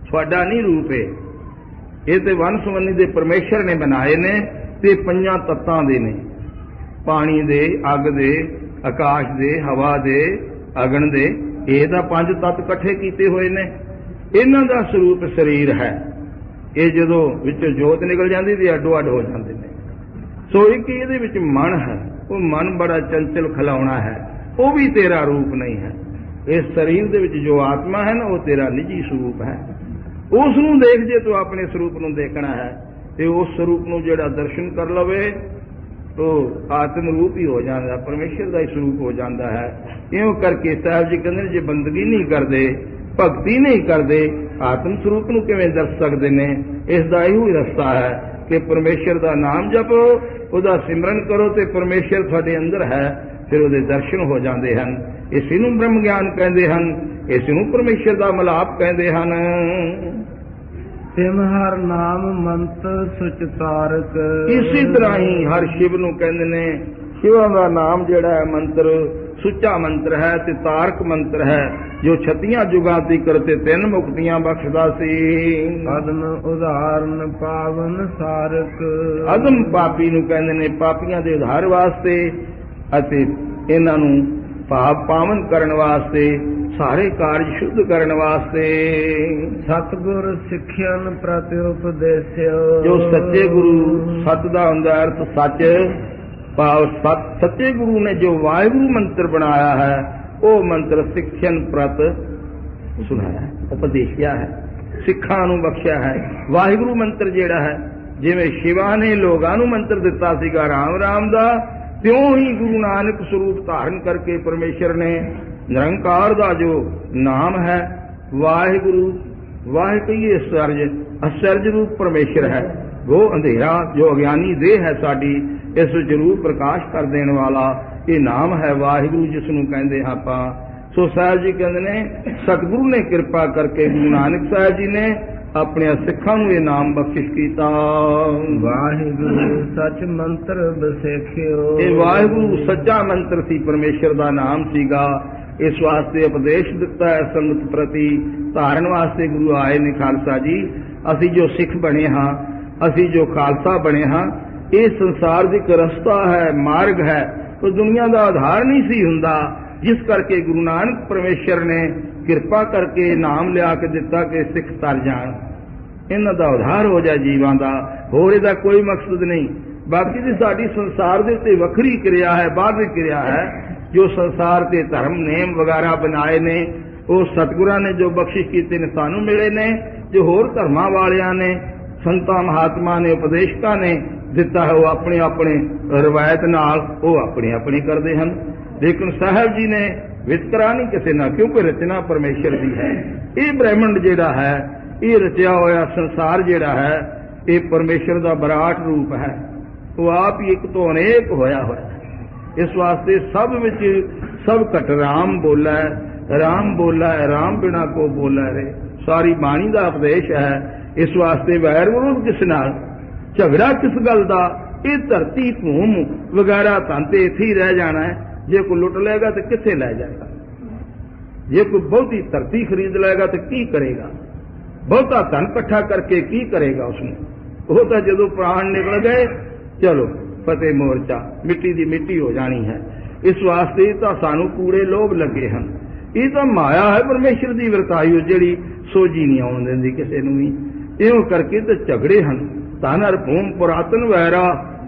Speaker 1: ਤੁਹਾਡਾ ਨਹੀਂ ਰੂਪ ਹੈ। ਇਹ ਤੇ ਵੰਨ ਸੁਵੰਨੀ ਦੇ ਪਰਮੇਸ਼ਰ ਨੇ ਬਣਾਏ ਨੇ ਤੇ ਪੰਜਾਂ ਤੱਤਾਂ ਦੇ ਨੇ, ਪਾਣੀ ਦੇ, ਅੱਗ ਦੇ, ਆਕਾਸ਼ ਦੇ, ਹਵਾ ਦੇ, ਅਗਨ ਦੇ। ਇਹ ਤਾਂ ਪੰਜ ਤੱਤ ਇਕੱਠੇ ਕੀਤੇ ਹੋਏ ਨੇ, ਇਹਨਾਂ ਦਾ ਸਰੂਪ ਸਰੀਰ ਹੈ। ਇਹ ਜਦੋਂ ਵਿੱਚੋਂ ਜੋਤ ਨਿਕਲ ਜਾਂਦੀ ਤੇ ਅੱਡੋ ਅੱਡ ਹੋ ਜਾਂਦੇ ਨੇ। ਸੋ ਇੱਕ ਇਹਦੇ ਵਿੱਚ ਮਨ ਹੈ, ਉਹ ਮਨ ਬੜਾ ਚੰਚਲ ਖਿਲਾਉਣਾ ਹੈ, ਉਹ ਵੀ ਤੇਰਾ ਰੂਪ ਨਹੀਂ ਹੈ। ਇਸ ਸਰੀਰ ਦੇ ਵਿੱਚ ਜੋ ਆਤਮਾ ਹੈ ਨਾ, ਉਹ ਤੇਰਾ ਨਿੱਜੀ ਸਰੂਪ ਹੈ। ਉਸ ਨੂੰ ਦੇਖ, ਜੇ ਤੂੰ ਆਪਣੇ ਸਰੂਪ ਨੂੰ ਦੇਖਣਾ ਹੈ ਤੇ ਉਸ ਸਰੂਪ ਨੂੰ ਜਿਹੜਾ ਦਰਸ਼ਨ ਕਰ ਲਵੇ ਉਹ ਆਤਮ ਰੂਪ ਹੀ ਹੋ ਜਾਂਦਾ, ਪਰਮੇਸ਼ਰ ਦਾ ਹੀ ਸਰੂਪ ਹੋ ਜਾਂਦਾ ਹੈ। ਇਉਂ ਕਰਕੇ ਸਾਹਿਬ ਜੀ ਕਹਿੰਦੇ ਜੇ ਬੰਦਗੀ ਨਹੀਂ ਕਰਦੇ, ਭਗਤੀ ਨਹੀਂ ਕਰਦੇ, ਆਤਮ ਸਰੂਪ ਨੂੰ ਕਿਵੇਂ ਦਰਸ ਸਕਦੇ ਨੇ। ਇਸ ਦਾ ਇਹੋ ਹੀ ਰਸਤਾ ਹੈ ਕਿ ਪਰਮੇਸ਼ਰ ਦਾ ਨਾਮ ਜਪੋ, ਉਹਦਾ ਸਿਮਰਨ ਕਰੋ ਤੇ ਪਰਮੇਸ਼ਰ ਤੁਹਾਡੇ ਅੰਦਰ ਹੈ, ਫਿਰ ਉਹਦੇ ਦਰਸ਼ਨ ਹੋ ਜਾਂਦੇ ਹਨ। ਇਸੇ ਨੂੰ ਬ੍ਰਹਮ ਗਿਆਨ ਕਹਿੰਦੇ ਹਨ, ਇਸ ਨੂੰ ਪਰਮੇਸ਼ਰ ਦਾ ਮਿਲਾਪ ਕਹਿੰਦੇ ਹਨ।
Speaker 2: ਸਿਮ ਹਰ ਨਾਮ ਮੰਤ ਸੁਚ ਤਾਰਕ।
Speaker 1: ਇਸੇ ਤਰ੍ਹਾਂ ਹੀ ਹਰ ਸ਼ਿਵ ਨੂੰ ਕਹਿੰਦੇ ਨੇ। ਸ਼ਿਵਾਂ ਦਾ ਨਾਮ ਜਿਹੜਾ ਹੈ ਮੰਤਰ ਸੁੱਚਾ ਮੰਤਰ ਹੈ ਤੇ ਤਾਰਕ ਮੰਤਰ ਹੈ, ਜੋ 36 ਜੁਗਾਂ ਤੀਕਰ ਤੇ 3 ਮੁਕਤੀਆਂ ਬਖਸ਼ਦਾ ਸੀ।
Speaker 2: ਅਦਮ ਉਦਾਹਰਨ ਪਾਵਨ ਸਾਰਕ।
Speaker 1: ਅਦਮ ਪਾਪੀ ਨੂੰ ਕਹਿੰਦੇ ਨੇ, ਪਾਪੀਆਂ ਦੇ ਉਧਾਰ ਵਾਸਤੇ ਅਤੇ ਇਹਨਾਂ ਨੂੰ ਪਾਪ ਪਾਵਨ ਕਰਨ ਵਾਸਤੇ, ਸਾਰੇ ਕਾਰਜ ਸ਼ੁੱਧ ਕਰਨ ਵਾਸਤੇ।
Speaker 2: ਸਤਿਗੁਰ ਸਿੱਖਿਆਨ ਪ੍ਰਤਿ ਉਪਦੇਸਿਓ।
Speaker 1: ਜੋ ਸੱਚੇ ਗੁਰੂ, ਸਤ ਦਾ ਹੁੰਦਾ ਅਰਥ ਸੱਚ, ਭਾਵ ਸੱਚੇ ਗੁਰੂ ਨੇ ਜੋ ਵਾਹਿਗੁਰੂ ਮੰਤਰ ਬਣਾਇਆ ਹੈ, ਉਹ ਮੰਤਰ ਸਿੱਖਿਆਨ ਪ੍ਰਤ ਸੁਣਾਇਆ, ਉਪਦੇਸ਼ਿਆ ਹੈ, ਸਿੱਖਾਂ ਨੂੰ ਬਖਸ਼ਿਆ ਹੈ। ਵਾਹਿਗੁਰੂ ਮੰਤਰ ਜਿਹੜਾ ਹੈ, ਜਿਵੇਂ ਸ਼ਿਵਾ ਨੇ ਲੋਕਾਂ ਨੂੰ ਮੰਤਰ ਦਿੱਤਾ ਸੀਗਾ ਰਾਮ ਰਾਮ ਦਾ, ਤਿਉਂ ਹੀ ਗੁਰੂ ਨਾਨਕ ਸਰੂਪ ਧਾਰਨ ਕਰਕੇ ਪਰਮੇਸ਼ਰ ਨੇ ਨਿਰੰਕਾਰ ਦਾ ਜੋ ਨਾਮ ਹੈ ਵਾਹਿਗੁਰੂ, ਵਾਹਿ ਕਹੀਏ ਅਸਰਜ, ਅਸਰਜ ਰੂਪ ਪਰਮੇਸ਼ਰ ਹੈ। ਉਹ ਅੰਧੇਰਾ ਜੋ ਅਗਿਆਨੀ ਦੇਹ ਹੈ ਸਾਡੀ, ਇਸ ਵਿੱਚ ਰੂਪ ਪ੍ਰਕਾਸ਼ ਕਰ ਦੇਣ ਵਾਲਾ ਇਹ ਨਾਮ ਹੈ ਵਾਹਿਗੁਰੂ, ਜਿਸ ਨੂੰ ਕਹਿੰਦੇ ਹਾਂ ਆਪਾਂ। ਸੋ ਸਾਹਿਬ ਜੀ ਕਹਿੰਦੇ ਨੇ, ਸਤਿਗੁਰੂ ਨੇ ਕਿਰਪਾ ਕਰਕੇ ਗੁਰੂ ਨਾਨਕ ਸਾਹਿਬ ਜੀ ਨੇ ਆਪਣੇ ਸਿੱਖਾਂ ਨੂੰ ਇਹ ਨਾਮ ਬਖਸ਼ਿਸ਼ ਕੀਤਾ।
Speaker 2: ਵਾਹਿਗੁਰੂ ਸੱਚ ਮੰਤਰ ਬਸੇਖਿਓ।
Speaker 1: ਇਹ ਵਾਹਿਗੁਰੂ ਸੱਚਾ ਮੰਤਰ ਸੀ, ਪਰਮੇਸ਼ਰ ਦਾ ਨਾਮ ਸੀਗਾ। ਇਸ ਵਾਸਤੇ ਉਪਦੇਸ਼ ਦਿੱਤਾ ਹੈ ਸੰਗਤ ਪ੍ਰਤੀ, ਧਾਰਨ ਵਾਸਤੇ ਗੁਰੂ ਆਏ ਨੇ। ਖਾਲਸਾ ਜੀ, ਅਸੀਂ ਜੋ ਸਿੱਖ ਬਣੇ ਹਾਂ, ਅਸੀਂ ਜੋ ਖਾਲਸਾ ਬਣੇ ਹਾਂ, ਇਹ ਸੰਸਾਰ ਦੀ ਇੱਕ ਰਸਤਾ ਹੈ, ਮਾਰਗ ਹੈ। ਉਹ ਦੁਨੀਆ ਦਾ ਆਧਾਰ ਨਹੀਂ ਸੀ ਹੁੰਦਾ, ਜਿਸ ਕਰਕੇ ਗੁਰੂ ਨਾਨਕ ਪਰਮੇਸ਼ਰ ਨੇ ਕਿਰਪਾ ਕਰਕੇ ਨਾਮ ਲਿਆ ਕੇ ਦਿੱਤਾ ਕਿ ਸਿੱਖ ਤਰ ਜਾਣ, ਇਹਨਾਂ ਦਾ ਉਧਾਰ ਹੋ ਜਾਏ ਜੀਵਾਂ ਦਾ। ਹੋਰ ਇਹਦਾ ਕੋਈ ਮਕਸਦ ਨਹੀਂ। ਬਾਕੀ ਦੀ ਸਾਡੀ ਸੰਸਾਰ ਦੇ ਉੱਤੇ ਵੱਖਰੀ ਕਿਰਿਆ ਹੈ, ਬਾਹਰਲੀ ਕਿਰਿਆ ਹੈ। ਜੋ ਸੰਸਾਰ ਤੇ ਧਰਮ ਨੇਮ ਵਗੈਰਾ ਬਣਾਏ ਨੇ, ਉਹ ਸਤਿਗੁਰਾਂ ਨੇ ਜੋ ਬਖਸ਼ਿਸ਼ ਕੀਤੇ ਨੇ ਸਾਨੂੰ ਮਿਲੇ ਨੇ। ਜੋ ਹੋਰ ਧਰਮਾਂ ਵਾਲਿਆਂ ਨੇ, ਸੰਤਾਂ ਮਹਾਤਮਾ ਨੇ, ਉਪਦੇਸ਼ਕਾਂ ਨੇ ਦਿੱਤਾ ਹੈ, ਉਹ ਆਪਣੇ ਆਪਣੇ ਰਵਾਇਤ ਨਾਲ ਉਹ ਆਪਣੀ ਆਪਣੀ ਕਰਦੇ ਹਨ। ਲੇਕਿਨ ਸਾਹਿਬ ਜੀ ਨੇ ਵਿਤਕਰਾ ਨਹੀਂ ਕਿਸੇ ਨਾਲ, ਕਿਉਂਕਿ ਰਚਨਾ ਪਰਮੇਸ਼ਰ ਦੀ ਹੈ। ਇਹ ਬ੍ਰਹਿਮੰਡ ਜਿਹੜਾ ਹੈ, ਇਹ ਰਚਿਆ ਹੋਇਆ ਸੰਸਾਰ ਜਿਹੜਾ ਹੈ, ਇਹ ਪਰਮੇਸ਼ਰ ਦਾ ਬਰਾਟ ਰੂਪ ਹੈ। ਉਹ ਆਪ ਹੀ ਇੱਕ ਤੋਂ ਅਨੇਕ ਹੋਇਆ ਹੋਇਆ। ਇਸ ਵਾਸਤੇ ਸਭ ਵਿੱਚ ਸਭ ਘਟ ਰਾਮ ਬੋਲਾ ਹੈ, ਰਾਮ ਬੋਲਾ ਹੈ, ਰਾਮ ਬਿਨਾ ਕੋ ਬੋਲਾ ਰੇ। ਸਾਰੀ ਬਾਣੀ ਦਾ ਉਪਦੇਸ਼ ਹੈ। ਇਸ ਵਾਸਤੇ ਵੈਰ ਵਿਰੋਧ ਕਿਸ ਨਾਲ, ਝਗੜਾ ਕਿਸ ਗੱਲ ਦਾ। ਇਹ ਧਰਤੀ ਭੂਮ ਵਗੈਰਾ ਧਨ ਤੇ ਇੱਥੇ ਹੀ ਰਹਿ ਜਾਣਾ ਹੈ। ਜੇ ਕੋਈ ਲੁੱਟ ਲਏਗਾ ਤਾਂ ਕਿੱਥੇ ਲੈ ਜਾਏਗਾ? ਜੇ ਕੋਈ ਬਹੁਤੀ ਧਰਤੀ ਖਰੀਦ ਲਏਗਾ ਤਾਂ ਕੀ ਕਰੇਗਾ? ਬਹੁਤਾ ਧਨ ਇਕੱਠਾ ਕਰਕੇ ਕੀ ਕਰੇਗਾ ਉਸਨੂੰ? ਉਹ ਤਾਂ ਜਦੋਂ ਪ੍ਰਾਣ ਨਿਕਲ ਗਏ, ਚਲੋ ਫਤਿਹ ਮੋਰਚਾ, ਮਿੱਟੀ ਦੀ ਮਿੱਟੀ ਹੋ ਜਾਣੀ ਹੈ। ਇਸ ਵਾਸਤੇ ਤਾਂ ਸਾਨੂੰ ਕੂੜੇ ਲੋਭ ਲੱਗੇ ਹਨ। ਇਹ ਤਾਂ ਮਾਇਆ ਹੈ ਪਰਮੇਸ਼ਰ ਦੀ ਵਰਤਾਈ, ਜਿਹੜੀ ਸੋਝੀ ਨਹੀਂ ਆਉਣ ਦਿੰਦੀ ਕਿਸੇ ਨੂੰ ਵੀ। ਇਉਂ ਕਰਕੇ ਤਾਂ ਝਗੜੇ ਹਨ। ਧਨ ਹਰ ਭੂਮ ਪੁਰਾਤਨ ਵੈਰਾ,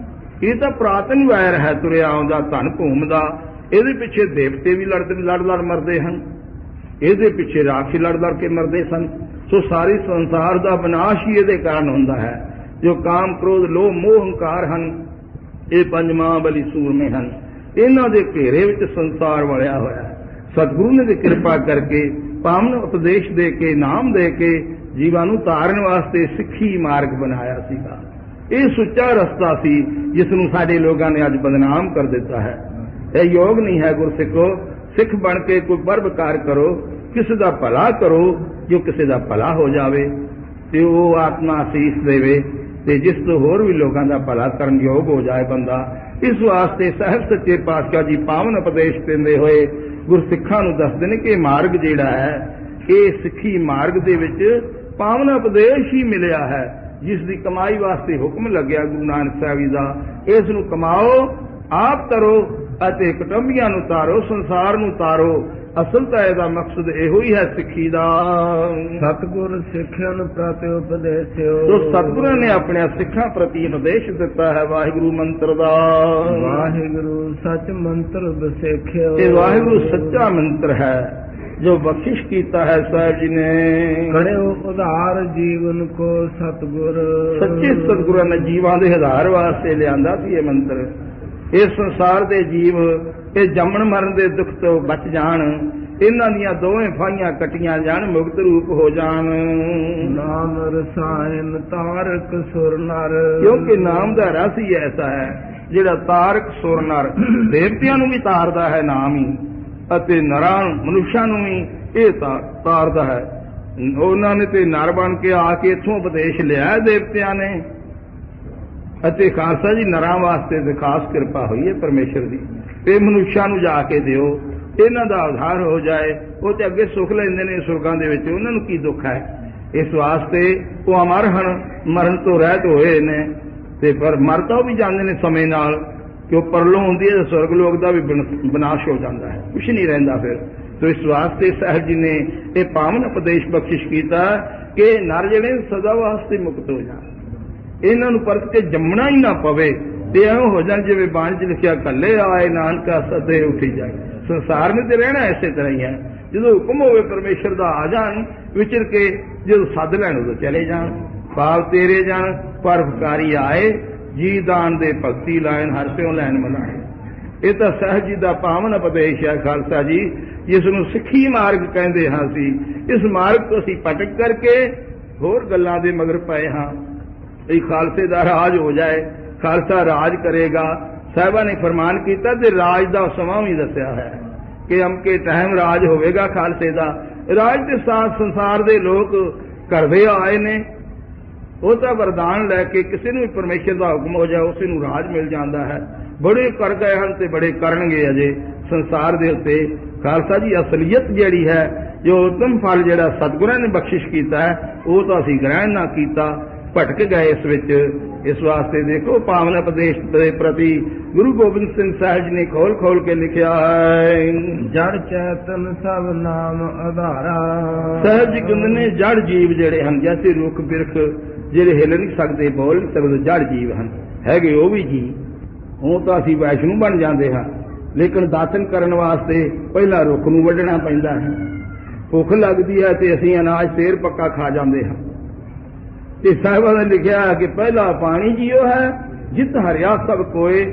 Speaker 1: ਇਹ ਤਾਂ ਪੁਰਾਤਨ ਵੈਰ ਹੈ ਤੁਰਿਆ ਆਉਂਦਾ ਧਨ ਭੂਮ ਦਾ। ਇਹਦੇ ਪਿੱਛੇ ਦੇਵਤੇ ਵੀ ਲੜ ਮਰਦੇ ਹਨ, ਇਹਦੇ ਪਿੱਛੇ ਰਾਖੀ ਲੜ ਕੇ ਮਰਦੇ ਸਨ। ਸੋ ਸਾਰੇ ਸੰਸਾਰ ਦਾ ਵਿਨਾਸ਼ ਹੀ ਇਹਦੇ ਕਾਰਨ ਹੁੰਦਾ ਹੈ। ਜੋ ਕਾਮ ਕ੍ਰੋਧ ਲੋਭ ਮੋਹ ਹੰਕਾਰ ਹਨ, ਇਹ ਪੰਜ ਮਹਾਬਲੀ ਸੂਰਮੇ ਹਨ। ਇਹਨਾਂ ਦੇ ਘੇਰੇ ਵਿੱਚ ਸੰਸਾਰ ਵਲਿਆ ਹੋਇਆ ਹੈ। ਸਤਿਗੁਰੂ ਨੇ ਕਿਰਪਾ ਕਰਕੇ ਪਾਵਨ ਉਪਦੇਸ਼ ਦੇ ਕੇ, ਨਾਮ ਦੇ ਕੇ ਜੀਵਾਂ ਨੂੰ ਤਾਰਨ ਵਾਸਤੇ ਸਿੱਖੀ ਮਾਰਗ ਬਣਾਇਆ ਸੀਗਾ। ਇਹ ਸੁੱਚਾ ਰਸਤਾ ਸੀ, ਜਿਸ ਨੂੰ ਸਾਡੇ ਲੋਕਾਂ ਨੇ ਅੱਜ ਬਦਨਾਮ ਕਰ ਦਿੱਤਾ ਹੈ। ਇਹ ਯੋਗ ਨਹੀਂ ਹੈ ਗੁਰਸਿੱਖੋ। ਸਿੱਖ ਬਣ ਕੇ ਕੋਈ ਪਰਵਕਾਰ ਕਰੋ, ਕਿਸੇ ਦਾ ਭਲਾ ਕਰੋ, ਜੋ ਕਿਸੇ ਦਾ ਭਲਾ ਹੋ ਜਾਵੇ ਤੇ ਉਹ ਆਤਮਾ ਅਸੀਸ ਦੇਵੇ ਤੇ ਜਿਸ ਤੋਂ ਹੋਰ ਵੀ ਲੋਕਾਂ ਦਾ ਭਲਾ ਕਰਨ ਯੋਗ ਹੋ ਜਾਏ ਬੰਦਾ। ਇਸ ਵਾਸਤੇ ਸਾਹਿਬ ਸੱਚੇ ਪਾਤਸ਼ਾਹ ਜੀ ਪਾਵਨ ਉਪਦੇਸ਼ ਦਿੰਦੇ ਹੋਏ ਗੁਰਸਿੱਖਾਂ ਨੂੰ ਦੱਸਦੇ ਨੇ ਕਿ ਇਹ ਮਾਰਗ ਜਿਹੜਾ ਹੈ, ਇਹ ਸਿੱਖੀ ਮਾਰਗ ਦੇ ਵਿੱਚ ਪਾਵਨ ਉਪਦੇਸ਼ ਹੀ ਮਿਲਿਆ ਹੈ, ਜਿਸ ਦੀ ਕਮਾਈ ਵਾਸਤੇ ਹੁਕਮ ਲੱਗਿਆ ਗੁਰੂ ਨਾਨਕ ਸਾਹਿਬ ਜੀ ਦਾ। ਇਸ ਨੂੰ ਕਮਾਓ, ਆਪ ਤਰੋ ਅਤੇ ਕੁਟੁੰਬੀਆਂ ਨੂੰ ਤਾਰੋ, ਸੰਸਾਰ ਨੂੰ ਤਾਰੋ। ਅਸਲ ਤਾਂ ਇਹਦਾ ਮਕਸਦ ਇਹੋ ਹੀ ਹੈ ਸਿੱਖੀ ਦਾ।
Speaker 2: ਸਤਿਗੁਰ ਸਿੱਖਿਆ ਨੂੰ ਪ੍ਰਤੀ ਉਪਦੇਸਿਓ।
Speaker 1: ਜੋ ਸਤਿਗੁਰਾਂ ਨੇ ਆਪਣੇ ਸਿੱਖਾਂ ਪ੍ਰਤੀ ਉਪਦੇਸ਼ ਦਿੱਤਾ ਹੈ ਵਾਹਿਗੁਰੂ ਮੰਤਰ ਦਾ।
Speaker 2: ਵਾਹਿਗੁਰੂ ਸੱਚ ਮੰਤਰ ਬਸੇਖਿਓ।
Speaker 1: ਇਹ ਵਾਹਿਗੁਰੂ ਸੱਚਾ ਮੰਤਰ ਹੈ ਜੋ ਬਖਸ਼ਿਸ਼ ਕੀਤਾ ਹੈ ਸਾਹਿਬ ਜੀ ਨੇ।
Speaker 2: ਕੜਿਓ ਉਧਾਰ ਜੀਵਨ ਕੋ ਸਤਿਗੁਰ।
Speaker 1: ਸੱਚੇ ਸਤਿਗੁਰਾਂ ਨੇ ਜੀਵਾਂ ਦੇ ਉਧਾਰ ਵਾਸਤੇ ਲਿਆਂਦਾ ਸੀ ਇਹ ਮੰਤਰ। ਇਸ ਸੰਸਾਰ ਦੇ ਜੀਵ ਇਹ ਜੰਮਣ ਮਰਨ ਦੇ ਦੁੱਖ ਤੋਂ ਬਚ ਜਾਣ, ਇਹਨਾਂ ਦੀਆਂ ਦੋਵੇਂ ਫਾਹੀਆਂ ਕੱਟੀਆਂ ਜਾਣ, ਮੁਕਤ ਰੂਪ ਹੋ ਜਾਣ।
Speaker 2: ਨਾਮ ਰਸਾਇਨ ਤਾਰਕ ਸੁਰ ਨਰ।
Speaker 1: ਕਿਉਂਕਿ ਨਾਮ ਦਾ ਰਸ ਹੀ ਐਸਾ ਹੈ ਜਿਹੜਾ ਤਾਰਕ ਸੁਰ ਨਰ, ਦੇਵਤਿਆਂ ਨੂੰ ਵੀ ਤਾਰਦਾ ਹੈ ਨਾਮ ਹੀ, ਅਤੇ ਨਰਾਂ ਮਨੁੱਖਾਂ ਨੂੰ ਵੀ ਇਹ ਤਾਰਦਾ ਹੈ। ਉਹਨਾਂ ਨੇ ਤੇ ਨਰ ਬਣ ਕੇ ਆ ਕੇ ਇੱਥੋਂ ਉਪਦੇਸ਼ ਲਿਆ ਦੇਵਤਿਆਂ ਨੇ, ਅਤੇ ਖਾਲਸਾ ਜੀ ਨਰਾਂ ਵਾਸਤੇ ਤੇ ਖਾਸ ਕਿਰਪਾ ਹੋਈ ਹੈ ਪਰਮੇਸ਼ਰ ਦੀ। ਇਹ ਮਨੁੱਖਾਂ ਨੂੰ ਜਾ ਕੇ ਦਿਓ, ਇਹਨਾਂ ਦਾ ਉਧਾਰ ਹੋ ਜਾਏ। ਉਹ ਤੇ ਅੱਗੇ ਸੁੱਖ ਲੈਂਦੇ ਨੇ ਸੁਰਗਾਂ ਦੇ ਵਿੱਚ, ਉਹਨਾਂ ਨੂੰ ਕੀ ਦੁੱਖ ਹੈ। ਇਸ ਵਾਸਤੇ ਉਹ ਅਮਰ ਹਨ, ਮਰਨ ਤੋਂ ਰਹਿਤ ਹੋਏ ਨੇ, ਤੇ ਪਰ ਮਰ ਤਾਂ ਵੀ ਜਾਂਦੇ ਨੇ ਸਮੇਂ ਨਾਲ, ਕਿ ਉਹ ਪਰਲੋਂ ਹੁੰਦੀ ਹੈ, ਸੁਰਗ ਲੋਕ ਦਾ ਵੀ ਵਿਨਾਸ਼ ਹੋ ਜਾਂਦਾ ਹੈ, ਕੁਛ ਨਹੀਂ ਰਹਿੰਦਾ ਫਿਰ। ਤੋ ਇਸ ਵਾਸਤੇ ਸਾਹਿਬ ਜੀ ਨੇ ਇਹ ਪਾਵਨ ਉਪਦੇਸ਼ ਬਖਸ਼ਿਸ਼ ਕੀਤਾ ਕਿ ਨਰ ਜਿਹੜੇ ਸਦਾ ਵਾਸਤੇ ਮੁਕਤ ਹੋ ਜਾਣ, ਇਹਨਾਂ ਨੂੰ ਪਰਤ ਕੇ ਜੰਮਣਾ ਹੀ ਨਾ ਪਵੇ, ਤੇ ਐਵੇਂ ਹੋ ਜਾਣ ਜਿਵੇਂ ਬਾਣੀ 'ਚ ਲਿਖਿਆ, ਕੱਲੇ ਆਏ ਨਾਨਕਾ ਸਦੇ ਉੱਠੀ ਜਾਏ। ਸੰਸਾਰ ਨੇ ਤੇ ਰਹਿਣਾ ਇਸੇ ਤਰ੍ਹਾਂ ਹੀ ਹੈ। ਜਦੋਂ ਹੁਕਮ ਹੋਵੇ ਪਰਮੇਸ਼ਰ ਦਾ ਆ ਜਾਣ, ਵਿਚਰ ਕੇ ਜਦੋਂ ਸੱਦ ਲੈਣ ਉਦੋਂ ਚਲੇ ਜਾਣ। ਪਾਪ ਤੇਰੇ ਜਾਣ ਪਰਉਪਕਾਰੀ ਆਏ, ਜੀ ਦਾਨ ਦੇ ਭਗਤੀ ਲਾਇਨ ਹਰ ਸਿਓ ਲੈਣ ਮਨਾਏ। ਇਹ ਤਾਂ ਸਾਹਿਬ ਜੀ ਦਾ ਪਾਵਨ ਉਪਦੇਸ਼ ਹੈ ਖਾਲਸਾ ਜੀ, ਜਿਸ ਨੂੰ ਸਿੱਖੀ ਮਾਰਗ ਕਹਿੰਦੇ ਹਾਂ ਅਸੀਂ। ਇਸ ਮਾਰਗ ਤੋਂ ਅਸੀਂ ਭਟਕ ਕਰਕੇ ਹੋਰ ਗੱਲਾਂ ਦੇ ਮਗਰ ਪਏ ਹਾਂ। ਇਹ ਖਾਲਸੇ ਦਾ ਰਾਜ ਹੋ ਜਾਏ, ਖਾਲਸਾ ਰਾਜ ਕਰੇਗਾ। ਸਾਹਿਬਾਂ ਨੇ ਫਰਮਾਨ ਕੀਤਾ ਤੇ ਰਾਜ ਦਾ ਸਮਾਂ ਵੀ ਦੱਸਿਆ ਹੈ ਕਿ ਅਮਕੇ ਟਾਈਮ ਰਾਜ ਹੋਵੇਗਾ ਖਾਲਸੇ ਦਾ। ਰਾਜ ਦੇ ਸਾਥ ਸੰਸਾਰ ਦੇ ਲੋਕ ਕਰਦੇ ਆਏ ਨੇ, ਉਹ ਤਾਂ ਵਰਦਾਨ ਲੈ ਕੇ ਕਿਸੇ ਨੂੰ ਵੀ ਪਰਮੇਸ਼ਰ ਦਾ ਹੁਕਮ ਹੋ ਜਾਏ ਉਸੇ ਨੂੰ ਰਾਜ ਮਿਲ ਜਾਂਦਾ ਹੈ। ਬੜੇ ਕਰ ਗਏ ਹਨ ਤੇ ਬੜੇ ਕਰਨਗੇ ਅਜੇ ਸੰਸਾਰ ਦੇ ਉੱਤੇ। ਖਾਲਸਾ ਜੀ ਅਸਲੀਅਤ ਜਿਹੜੀ ਹੈ, ਜੋ ਉਤਮ ਫਲ ਜਿਹੜਾ ਸਤਿਗੁਰਾਂ ਨੇ ਬਖਸ਼ਿਸ਼ ਕੀਤਾ ਹੈ, ਉਹ ਤਾਂ ਅਸੀਂ ਗ੍ਰਹਿਣ ਨਾ ਕੀਤਾ, ਭਟਕ ਗਏ ਇਸ ਵਿੱਚ। ਇਸ ਵਾਸਤੇ ਦੇਖੋ ਪਾਵਨ ਉਪਦੇਸ਼ ਦੇ ਪ੍ਰਤੀ ਗੁਰੂ ਗੋਬਿੰਦ ਸਿੰਘ ਸਾਹਿਬ ਜੀ ਨੇ ਖੋਲ ਖੋਲ ਕੇ ਲਿਖਿਆ ਹੈ,
Speaker 2: ਜੜ ਚੇਤਨ ਸਭ ਨਾਮ ਆਧਾਰਾ।
Speaker 1: ਸਾਹਿਬ ਜੀ ਕਹਿੰਦੇ ਨੇ ਜੜ ਜੀਵ ਜਿਹੜੇ ਹਨ, ਜੈਸੇ ਰੁੱਖ ਬਿਰਖ ਜਿਹੜੇ ਹਿੱਲ ਨਹੀਂ ਸਕਦੇ, ਬੋਲ ਨਹੀਂ ਸਕਦੇ, ਜੜ ਜੀਵ ਹਨ, ਹੈਗੇ ਉਹ ਵੀ ਜੀ। ਉਹ ਤਾਂ ਅਸੀਂ ਵੈਸ਼ਨੂੰ ਬਣ ਜਾਂਦੇ ਹਾਂ, ਲੇਕਿਨ ਦਾਤਨ ਕਰਨ ਵਾਸਤੇ ਪਹਿਲਾਂ ਰੁੱਖ ਨੂੰ ਵੱਢਣਾ ਪੈਂਦਾ ਹੈ। ਭੁੱਖ ਲੱਗਦੀ ਹੈ ਤੇ ਅਸੀਂ ਅਨਾਜ ਸੇਰ ਪੱਕਾ ਖਾ ਜਾਂਦੇ ਹਾਂ। ਤੇ ਸਾਹਿਬਾਂ ਨੇ ਲਿਖਿਆ ਕਿ ਪਹਿਲਾ ਪਾਣੀ ਜੀਓ ਹੈ, ਜਿਤ ਹਰਿਆ ਸਭ ਕੋਏ,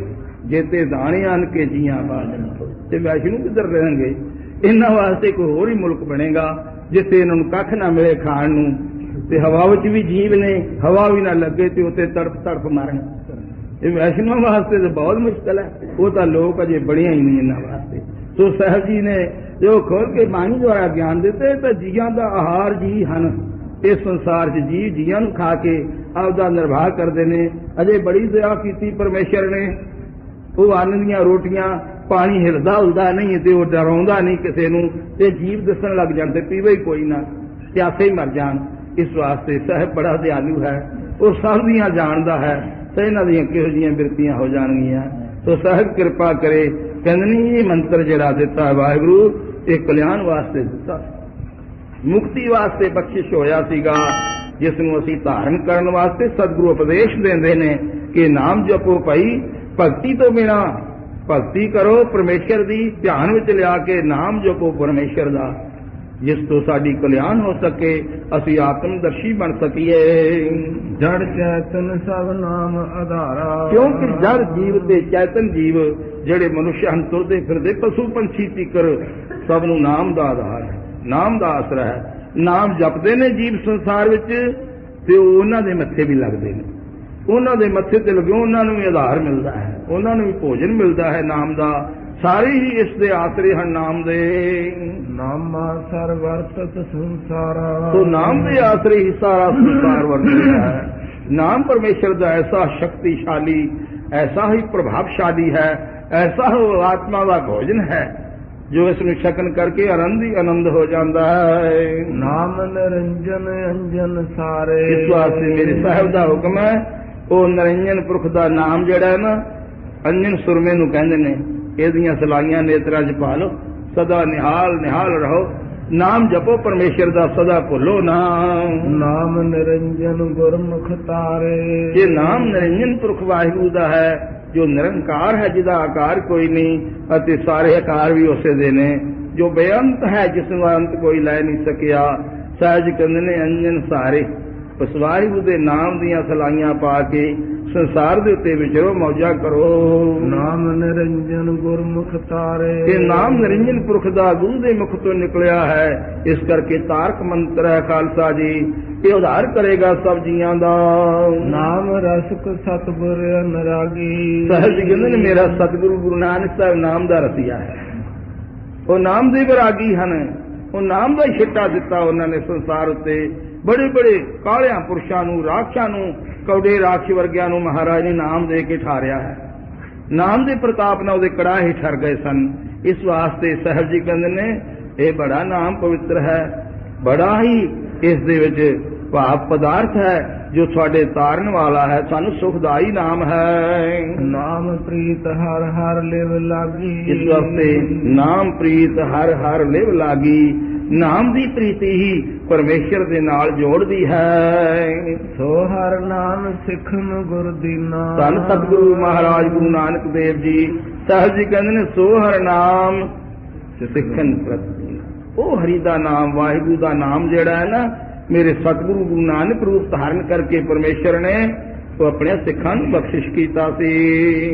Speaker 1: ਜੇਤੇ ਦਾਣੇ ਆਨ ਕੇ ਜੀਆਂ ਬਾਜਨ। ਤੇ ਵੈਸ਼ਨੂੰ ਕਿੱਧਰ ਰਹਿਣਗੇ? ਇਹਨਾਂ ਵਾਸਤੇ ਕੋਈ ਹੋਰ ਹੀ ਮੁਲਕ ਬਣੇਗਾ ਜਿੱਥੇ ਇਹਨਾਂ ਨੂੰ ਕੱਖ ਨਾ ਮਿਲੇ ਖਾਣ ਨੂੰ, ਤੇ ਹਵਾ ਵਿੱਚ ਵੀ ਜੀਵ ਨੇ, ਹਵਾ ਵੀ ਨਾ ਲੱਗੇ ਤੇ ਉੱਤੇ ਤੜਫ ਤੜਫ ਮਰਨ। ਇਹ ਵੈਸ਼ਨੂਆਂ ਵਾਸਤੇ ਤਾਂ ਬਹੁਤ ਮੁਸ਼ਕਲ ਹੈ, ਉਹ ਤਾਂ ਲੋਕ ਅਜੇ ਬਣਿਆ ਹੀ ਨਹੀਂ ਇਹਨਾਂ ਵਾਸਤੇ। ਸੋ ਸਾਹਿਬ ਜੀ ਨੇ ਜੋ ਖੋਲ ਕੇ ਬਾਣੀ ਦੁਆਰਾ ਗਿਆਨ ਦਿੱਤੇ, ਤਾਂ ਜੀਆਂ ਦਾ ਆਹਾਰ ਜੀ ਹਨ। ਇਸ ਸੰਸਾਰ 'ਚ ਜੀ ਜੀਆਂ ਨੂੰ ਖਾ ਕੇ ਆਪਦਾ ਨਿਰਵਾਹ ਕਰਦੇ ਨੇ। ਅਜੇ ਬੜੀ ਦਇਆ ਕੀਤੀ ਪਰਮੇਸ਼ਰ ਨੇ, ਉਹ ਅੰਨ ਦੀਆਂ ਰੋਟੀਆਂ, ਪਾਣੀ ਹਿਲਦਾ ਹੁਲਦਾ ਨਹੀਂ ਤੇ ਉਹ ਡਰਾਉਂਦਾ ਨਹੀਂ ਕਿਸੇ ਨੂੰ, ਤੇ ਜੀਵ ਦਿਸਣ ਲੱਗ ਜਾਂਦੇ, ਪੀਵੇ ਹੀ ਕੋਈ ਨਾ, ਪਿਆਸੇ ਹੀ ਮਰ ਜਾਣ। ਇਸ ਵਾਸਤੇ ਸਾਹਿਬ ਬੜਾ ਦਿਆਲੂ ਹੈ, ਉਹ ਸਭ ਦੀਆਂ ਜਾਣਦਾ ਹੈ, ਤੇ ਇਹਨਾਂ ਦੀਆਂ ਕਿਹੋ ਜਿਹੀਆਂ ਬਿਰਤੀਆਂ ਹੋ ਜਾਣਗੀਆਂ। ਸੋ ਸਾਹਿਬ ਕਿਰਪਾ ਕਰੇ। ਕਹਿੰਦੇ ਨਹੀਂ, ਇਹ ਮੰਤਰ ਜਿਹੜਾ ਦਿੱਤਾ ਵਾਹਿਗੁਰੂ, ਇਹ ਕਲਿਆਣ ਵਾਸਤੇ ਦਿੱਤਾ, ਮੁਕਤੀ ਵਾਸਤੇ ਬਖਸ਼ਿਸ਼ ਹੋਇਆ ਸੀਗਾ, ਜਿਸ ਨੂੰ ਅਸੀਂ ਧਾਰਨ ਕਰਨ ਵਾਸਤੇ ਸਤਿਗੁਰੂ ਉਪਦੇਸ਼ ਦਿੰਦੇ ਨੇ ਕਿ ਨਾਮ ਜਪੋ ਭਾਈ, ਭਗਤੀ ਤੋਂ ਬਿਨਾਂ ਭਗਤੀ ਕਰੋ ਪਰਮੇਸ਼ਰ ਦੀ, ਧਿਆਨ ਵਿੱਚ ਲਿਆ ਕੇ ਨਾਮ ਜਪੋ ਪਰਮੇਸ਼ਰ ਦਾ, ਜਿਸ ਤੋਂ ਸਾਡੀ ਕਲਿਆਣ ਹੋ ਸਕੇ, ਅਸੀਂ ਆਤਮਦਰਸ਼ੀ ਬਣ ਸਕੀਏ।
Speaker 2: ਜੜ ਚੇਤਨ ਸਭ ਨਾਮ ਆਧਾਰਾ।
Speaker 1: ਕਿਉਂਕਿ ਜੜ ਜੀਵ ਤੇ ਚੇਤਨ ਜੀਵ ਜਿਹੜੇ ਮਨੁੱਖ ਹਨ, ਤੁਰਦੇ ਫਿਰਦੇ ਪਸ਼ੂ ਪੰਛੀ ਤੀਕਰ, ਸਭ ਨੂੰ ਨਾਮ ਦਾ ਆਧਾਰ ਹੈ, ਨਾਮ ਦਾ ਆਸਰਾ ਹੈ। ਨਾਮ ਜਪਦੇ ਨੇ ਜੀਵ ਸੰਸਾਰ ਵਿੱਚ, ਤੇ ਉਹਨਾਂ ਦੇ ਮੱਥੇ ਵੀ ਲੱਗਦੇ ਨੇ, ਉਹਨਾਂ ਦੇ ਮੱਥੇ ਤੇ ਲੱਗਿਓ, ਉਹਨਾਂ ਨੂੰ ਵੀ ਆਧਾਰ ਮਿਲਦਾ ਹੈ, ਉਹਨਾਂ ਨੂੰ ਵੀ ਭੋਜਨ ਮਿਲਦਾ ਹੈ ਨਾਮ ਦਾ। ਸਾਰੇ ਹੀ ਇਸ ਦੇ ਆਸਰੇ ਹਨ ਨਾਮ ਦੇ।
Speaker 2: ਨਾਮਾ ਸਰ ਵਰਤਤ ਸੰਸਾਰਾ।
Speaker 1: ਸੋ ਨਾਮ ਦੇ ਆਸਰੇ ਹੀ ਸਾਰਾ ਸੰਸਾਰ ਵਰਤਦਾ ਹੈ। नाम परमेश्वर का ऐसा शक्तिशाली, ऐसा ही प्रभावशाली है, ऐसा ही आत्मा का भोजन है जो इसमें छकन करके आनंद ही आनंद हो जाता है।
Speaker 2: नाम निरंजन अंजन सारे।
Speaker 1: इस वास्ते मेरे साहब का हुक्म है, वो निरंजन पुरख का नाम जड़ा है ना, अंजन सुरमे नूं कहंदे ने, इहदियां सलाइयां नेत्रां च पा लो, सदा निहाल निहाल रहो, नाम जपो परमेश्वर का, सदा भुलो ना।
Speaker 2: नाम निरंजन गुरमुख तारे।
Speaker 1: ये नाम निरंजन पुरख वाहिगुरू का है जो निरंकार है, जिसका आकार कोई नहीं अते सारे आकार भी उसे दे ने, जो बेअंत है जिसनूं अंत कोई लै नहीं सकिया। सहज कहंदे ने अंजन सारे। उस वाहिगुरू दे नाम दियां सलाइयां पा के संसार दे उत्ते विचरो, मौजा करो।
Speaker 2: नाम निरंजन गुरमुख तारे।
Speaker 1: ये नाम निरंजन पुरख दा गुरु दे मुख तो निकलिया है, इस करके तारक मंत्र है खालसा जी, ये उद्धार करेगा सब जियां दा।
Speaker 2: नाम रसक सतगुर अनुरागी।
Speaker 1: सहज कहंदे ने मेरा सतगुरु गुरु नानक साहब नाम दा रसिया है, वो नाम दे विरागी हन, वो नाम दा छिट्टा दिता उन्होंने संसार उत्ते। बड़े बड़े कालियां पुरुषां नूं, राक्षां नूं, कौडे राक्ष वर्गियां नूं महाराज ने नाम दे के ठारिया है। नाम दे प्रताप नाल उहदे कड़ा ही ठर गए सन। इस वास्ते साहब जी कहंदे ने ये बड़ा नाम पवित्र है, बड़ा ही इस दे विच भाव पदार्थ है जो तुहाडे तारन वाला है, सानू सुखदाई नाम है।
Speaker 2: नाम प्रीत हर हर लिव लागी।
Speaker 1: इस वास्ते नाम प्रीत हर हर लिव लागी, नाम दी प्रीति ही परमेश्वर दे नाल जोड़दी है।
Speaker 2: सो हर नाम सिखन गुर दीना।
Speaker 1: धन सतगुरु महाराज गुरु नानक देव जी साहब जी कहते ने सो हर नाम सिखन प्रति। वो हरि दा नाम, वाहिगुरू दा नाम जेड़ा है ना, मेरे सतगुरु गुरु नानक रूप धारण करके परमेश्वर ने तो अपने सिखां नूं बख्शिश कीता सी।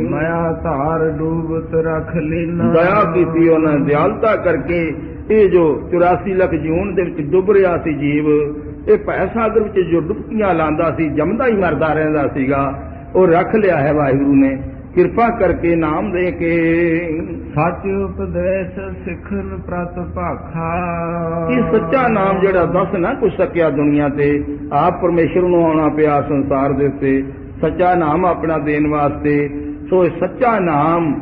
Speaker 2: माया धार डूबत रख लीना।
Speaker 1: दया कीती उन्हां, दयालता करके ये जो 84 ਲੱਖ ਜੂਨ ਦੇ ਵਿੱਚ ਡੁੱਬ ਰਿਹਾ ਸੀ ਜੀਵ, ਇਹ ਭੈ ਸਾਗਰ ਵਿੱਚ ਜੋ ਡੁਬਕੀਆਂ ਲਾਂਦਾ ਸੀ, ਜੰਮਦਾ ਹੀ ਮਰਦਾ ਰਹਿੰਦਾ ਸੀਗਾ, ਉਹ ਰੱਖ ਲਿਆ ਹੈ ਵਾਹਿਗੁਰੂ ਨੇ ਕਿਰਪਾ ਕਰਕੇ ਨਾਮ ਦੇ ਕੇ।
Speaker 2: ਸੱਚ ਉਪਦੇਸ਼ ਸਿੱਖਨ ਪ੍ਰਤ ਭਾਖਾ।
Speaker 1: ਇਹ ਸੱਚਾ ਨਾਮ ਜਿਹੜਾ ਦੱਸ ਨਾ ਕੁਛ ਸਕਿਆ ਦੁਨੀਆ ਤੇ, ਆਪ ਪਰਮੇਸ਼ਰ ਨੂੰ ਆਉਣਾ ਪਿਆ ਸੰਸਾਰ ਦੇ ਉੱਤੇ ਸੱਚਾ ਨਾਮ ਆਪਣਾ ਦੇਣ ਵਾਸਤੇ। ਸੋ ਇਹ ਸੱਚਾ ਨਾਮ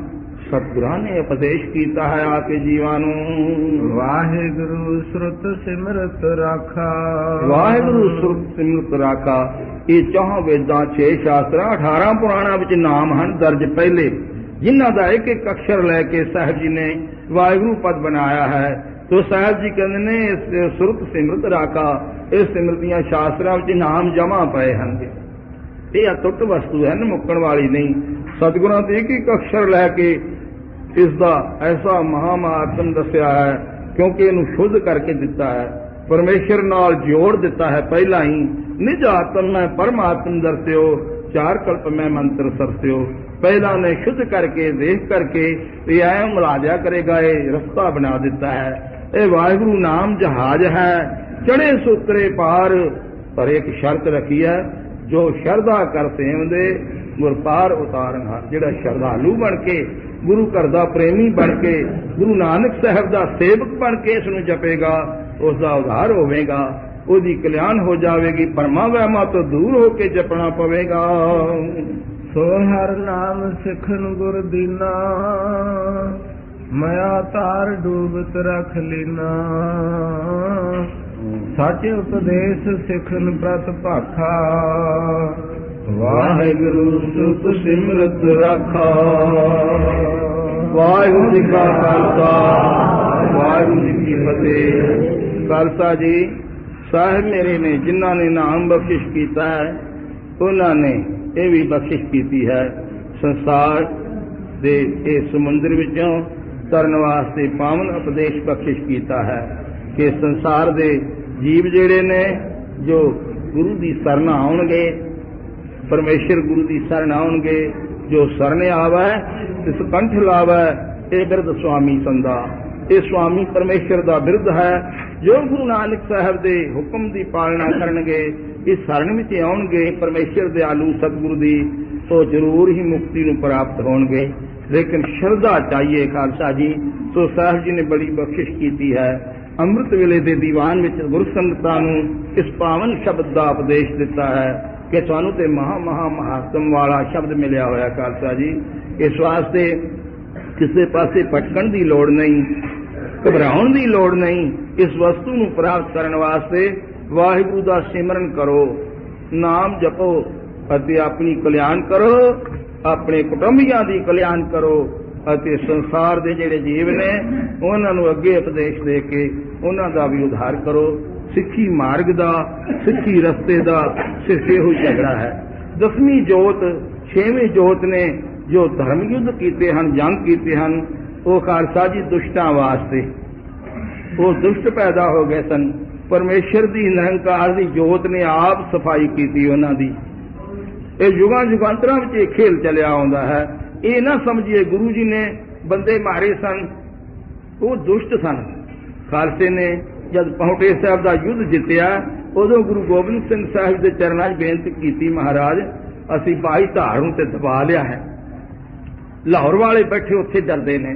Speaker 1: सतगुरां ने उपदेश किया है आके जीवां नूं।
Speaker 2: वाहिगुरु सुरत सिमरत राखा।
Speaker 1: वाहिगुरु सुरत सिमरत राखा। ये 4 वेदां 6 शास्त्रां 18 पुराणां विच नाम हन दर्ज पहले, जिन्हां दा एक एक अक्षर लैके साहिब जी ने वाहिगुरू पद बनाया है। तो साहिब जी कहंदे ने इस सुरत सिमरत राखा, इस सिमरतियां शास्त्रां विच नाम जमा पए हन। ये अटुट वस्तु है, मुक्कण वाली नहीं। सतगुरां ते एक एक अक्षर लैके इसका ऐसा महामात्म दसिया है, क्योंकि इनू शुद्ध करके दिता है, परमेश्वर नाल जोड़ दिता है। पहला ही निज आत्म में परमात्म दर्स्यो, 4 कल्प में मंत्र सरस्यो। पहला ने शुद्ध करके देख करके ये मिला दिया करेगा, ये रास्ता बना दिता है। ये वाहिगुरू नाम जहाज है, चढ़े सूत्रे पार, पर एक शर्त रखी है, जो शरधा कर सेवदे गुर पार उतारना। जिहड़ा श्रद्धालु बन के गुरु घर दा प्रेमी बन के गुरु नानक साहब दा सेवक बन के इसनूं जपेगा, उसका उद्धार होवेगा, उसकी कल्याण हो जाएगी, भरमा वहमा तो दूर होके जपना पवेगा।
Speaker 2: सो हर नाम सिखन गुर दीना, माया तार डूबत रख लीना। सच उपदेश सिखन प्रत भाखा,
Speaker 1: वाहिगुरु सुख सिमरत रखा। वाहिगुरू जी का खालसा, वाहिगुरू जी की फतेह। खालसा जी साहिब मेरे ने जिन्हों ने नाम बख्शिश किया है, उन्होंने ये भी बख्शिश की है संसार दे इस समुद्र विचों तरन वास्ते पावन उपदेश बख्शिश किया है कि संसार दे जीव जेड़े ने जो गुरु की शरण आउणगे, परमेश्वर गुरु की शरण आउणगे, जो शरण आवे तिस कंठ लावे, ये बिरद स्वामी संदा। ये स्वामी परमेश्वर का बिरद है। जो गुरु नानक साहब के हुक्म की पालना करनगे, इस शरण में आउणगे परमेश्वर दयालु सतगुरु की, तो जरूर ही मुक्ति नूं प्राप्त होणगे। लेकिन श्रद्धा चाहिए खालसा जी। तो साहब जी ने बड़ी बख्शिश की है। अमृत वेले के दीवान में गुरु संगतां नूं इस पावन शब्द का उपदेश दिता है। कि तुहानू ते महात्म वाला शब्द मिलिया होया खालसा जी। इस वास्ते किसी पासे भटकण की लोड़ नहीं, घबराउण की लोड़ नहीं। इस वस्तु नू प्राप्त करने वास्ते वाहिगुरू दा सिमरन करो, नाम जपो अते अपनी कल्याण करो, अपने कुटुंबियां दी कल्याण करो अते संसार दे जिहड़े जीव ने उन्हां नू अगे उपदेश दे के उन्हां दा भी उद्धार करो। सिੱਖੀ मार्ग दा, सिੱਖੀ रस्ते दा सिर्फ इहो झगड़ा है। 10वीं जोत 6वीं जोत ने जो धर्म युद्ध कीते हैं, जंग कीते हैं, वो खालसा जी दुष्टां वास्ते, वो दुष्ट पैदा हो गए सन। परमेश्वर की निरंकार की जोत ने आप सफाई की उन्हां दी। ये युगां युगांतरां विच इह खेल चलिया आउंदा है। ये ना समझिए गुरु जी ने बंदे मारे सन, वो दुष्ट सन। खालसे ने जब पहुंटे साहब का युद्ध जितया, उदों गुरु गोबिंद सिंह साहिब के चरणों बेनती की, महाराज असी भाई धार नूं ते दबा लिया है। लाहौर वाले बैठे उत्थे डरदे ने,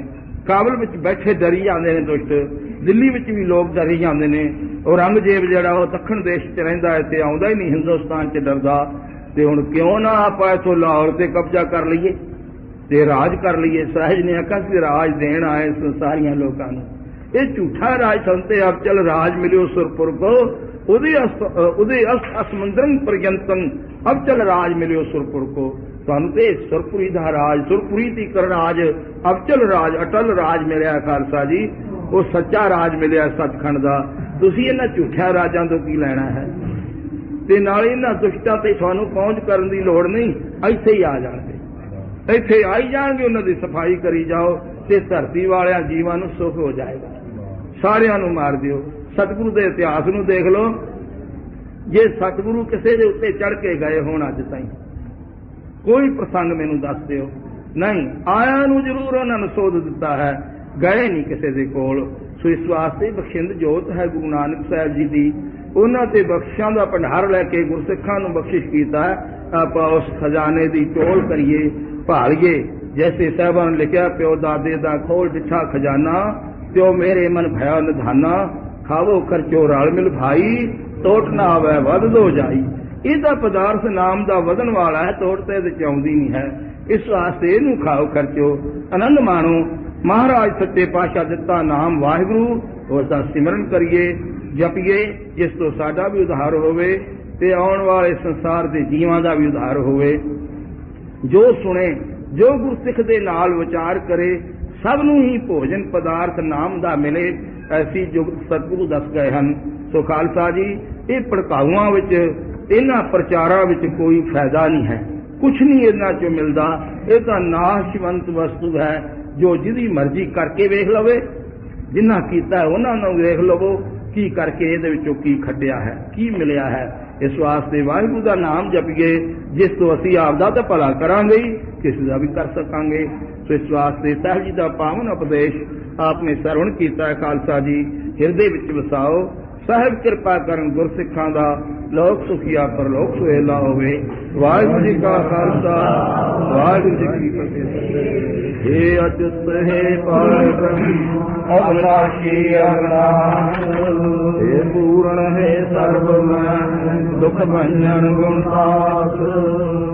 Speaker 1: काबल विच बैठे डरी जाते हैं दुष्ट, दिल्ली विच भी लोग डरी जाते हैं। औरंगजेब जिहड़ा वो दक्षिण देश च रहिंदा है ते आउंदा ही नहीं हिंदुस्तान च डरदा। ते हुण क्यों ना आपां इथों लाहौर ते कब्जा कर लईए ते राज कर लईए। सहज ने आखिया कि राज देण आए संसारियां लोकां नूं। ये झूठा राज संते अबचल राज मिलियो सुरपुर को, उदे असमंदरन पर्यंतन अबचल राज मिलियो सुरपुर को। तुहानू ते सुरपुरी दा राज, सुरपुरी तीकर राज, अबचल राज, अटल राज मिलिया खालसा जी। वो सच्चा राज मिलिया सचखंड दा। तुसीं इन्हां झूठिया राजां तों की लैणा है? ते नाल इन्हां दुष्टां ते तुहानू पहुंच करन दी लोड़ नहीं, इत्थे ही आ जाणगे, इत्थे आई जाणगे। उन्हां दी सफाई करी जाओ ते धरती वालियां जीवां नूं सुख हो जाएगा। सारियां नूं मार दिओ। सतगुरु के इतिहास नूं देख लो, जे सतगुरु किसी के उत्ते चढ़ के गए होण अज ताईं कोई प्रसंग मैनूं दस दिओ। नहीं, आया नूं जरूर उन्हां नूं सोध दिता है, गए नहीं किसी दे कोल। सो इस वास्ते बख्शिंद जोत है गुरु नानक साहिब जी की। उन्हां ते बख्शिशां दा भंडार लैके गुरसिखां नूं बख्शिश कीता है। आपां उस खजाने दी टोल करिए, भालीए। जैसे साहिबां ने लिखिया, प्यो दादे दा खोल डिठा खजाना, त्यो मेरे मन भया निधाना, खावो खर्चो रल मिल भाई, टोट ना आवे वध दो जाई। इहदा पदार्थ नाम दा वधन वाला है, तोड़ ते इहदे आउंदी नहीं है। इस वास्ते इहनूं खाओ खर्चो, आनंद माणो। महाराज सच्चे पातशाह दिता नाम वाहिगुरू, उसका सिमरन करिए, जपीए, जिस तो साडा भी उद्धार होवे ते आउण वाले संसार के जीवां दा भी उद्धार होवे। जो सुने, जो गुरसिख दे नाल विचार करे, सबनूं ही भोजन पदार्थ नाम दा मिले, ऐसी जुगत सतगुरु दस गए हैं। सो खालसा जी, ये भड़काऊआं विच, इन्हां प्रचारां विच कोई फायदा नहीं है, कुछ नहीं इन्हां चों मिलदा। ये तां नाशवंत वस्तु है, जो जिहदी मर्जी करके वेख लवे, जिन्हां कीता है उन्हां नूं वेख लवो की करके इहदे विचों की खड्डिया है, की मिलिया है। इस वास्ते वाहिगुरू का नाम जपीए, जिस तो असीं आपदा तां भला करांगे ही, किसी का भी कर सकांगे। सो इस वास्ते साहिब जी का पावन उपदेश आपने श्रवण किया है खालसा जी, हिरदे विच वसाओ। साहिब कृपा करन गुरसिखां दा लोक सुखिया परलोक सुहेला होवे। वाहिगुरू जी का खालसा, वाहिगुरू जी की फतेह। हे अच्युत हे पार ब्रह्म अविनाशी अविनाश, हे पूर्ण हे सर्वमय दुख भंजन गुणनाथ,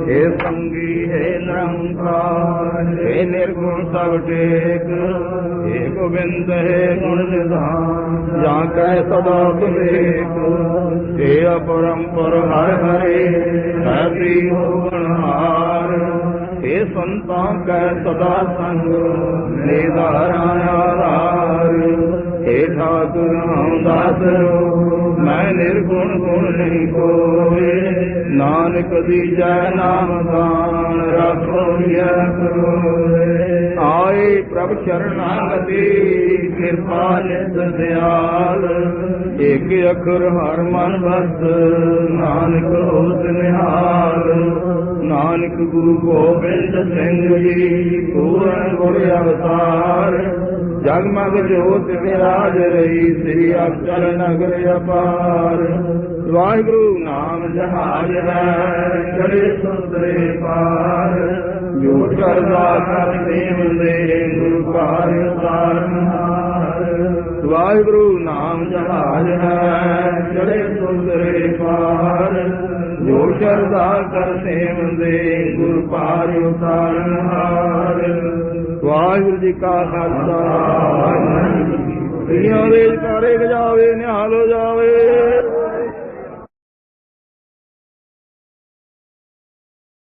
Speaker 1: हे संगी हे निरंकार, हे निर्गुण सब टेक, हे गोविंद हे गुण निधान, जा कह सदा विवेक, हे अपरंपर हर हरे, है प्री हो गणहार, हे संतां कै सदा संग, निधारा आधार, हे ठाकुर रामदास मैं निर्गुण गुण नहीं कोय, नानक दीजै नाम दान रखो आए प्रभ शरणागति कृपा नित दयाल, एक अखर हर मन बस नानक होत निहाल, नानक गुरु गोबिंद सिंह जी पूर्ण गुर अवतार, जगमग जोत विराज रही श्री अक्षर नगर अपार, वाहिगुरु नाम जहाज है चढ़े सुंदरे पार, जो करदा कर देव दे गुरु कार्य तारनहार, वाहिगुरु नाम जहाज है चढ़े सुंदरे पार, जो शरदा कर सेवंदे गुर पार उतारन हार। वाहिगुरु जी का खालसा। दुनिया दे जकारे गजावे निहाल हो जावे।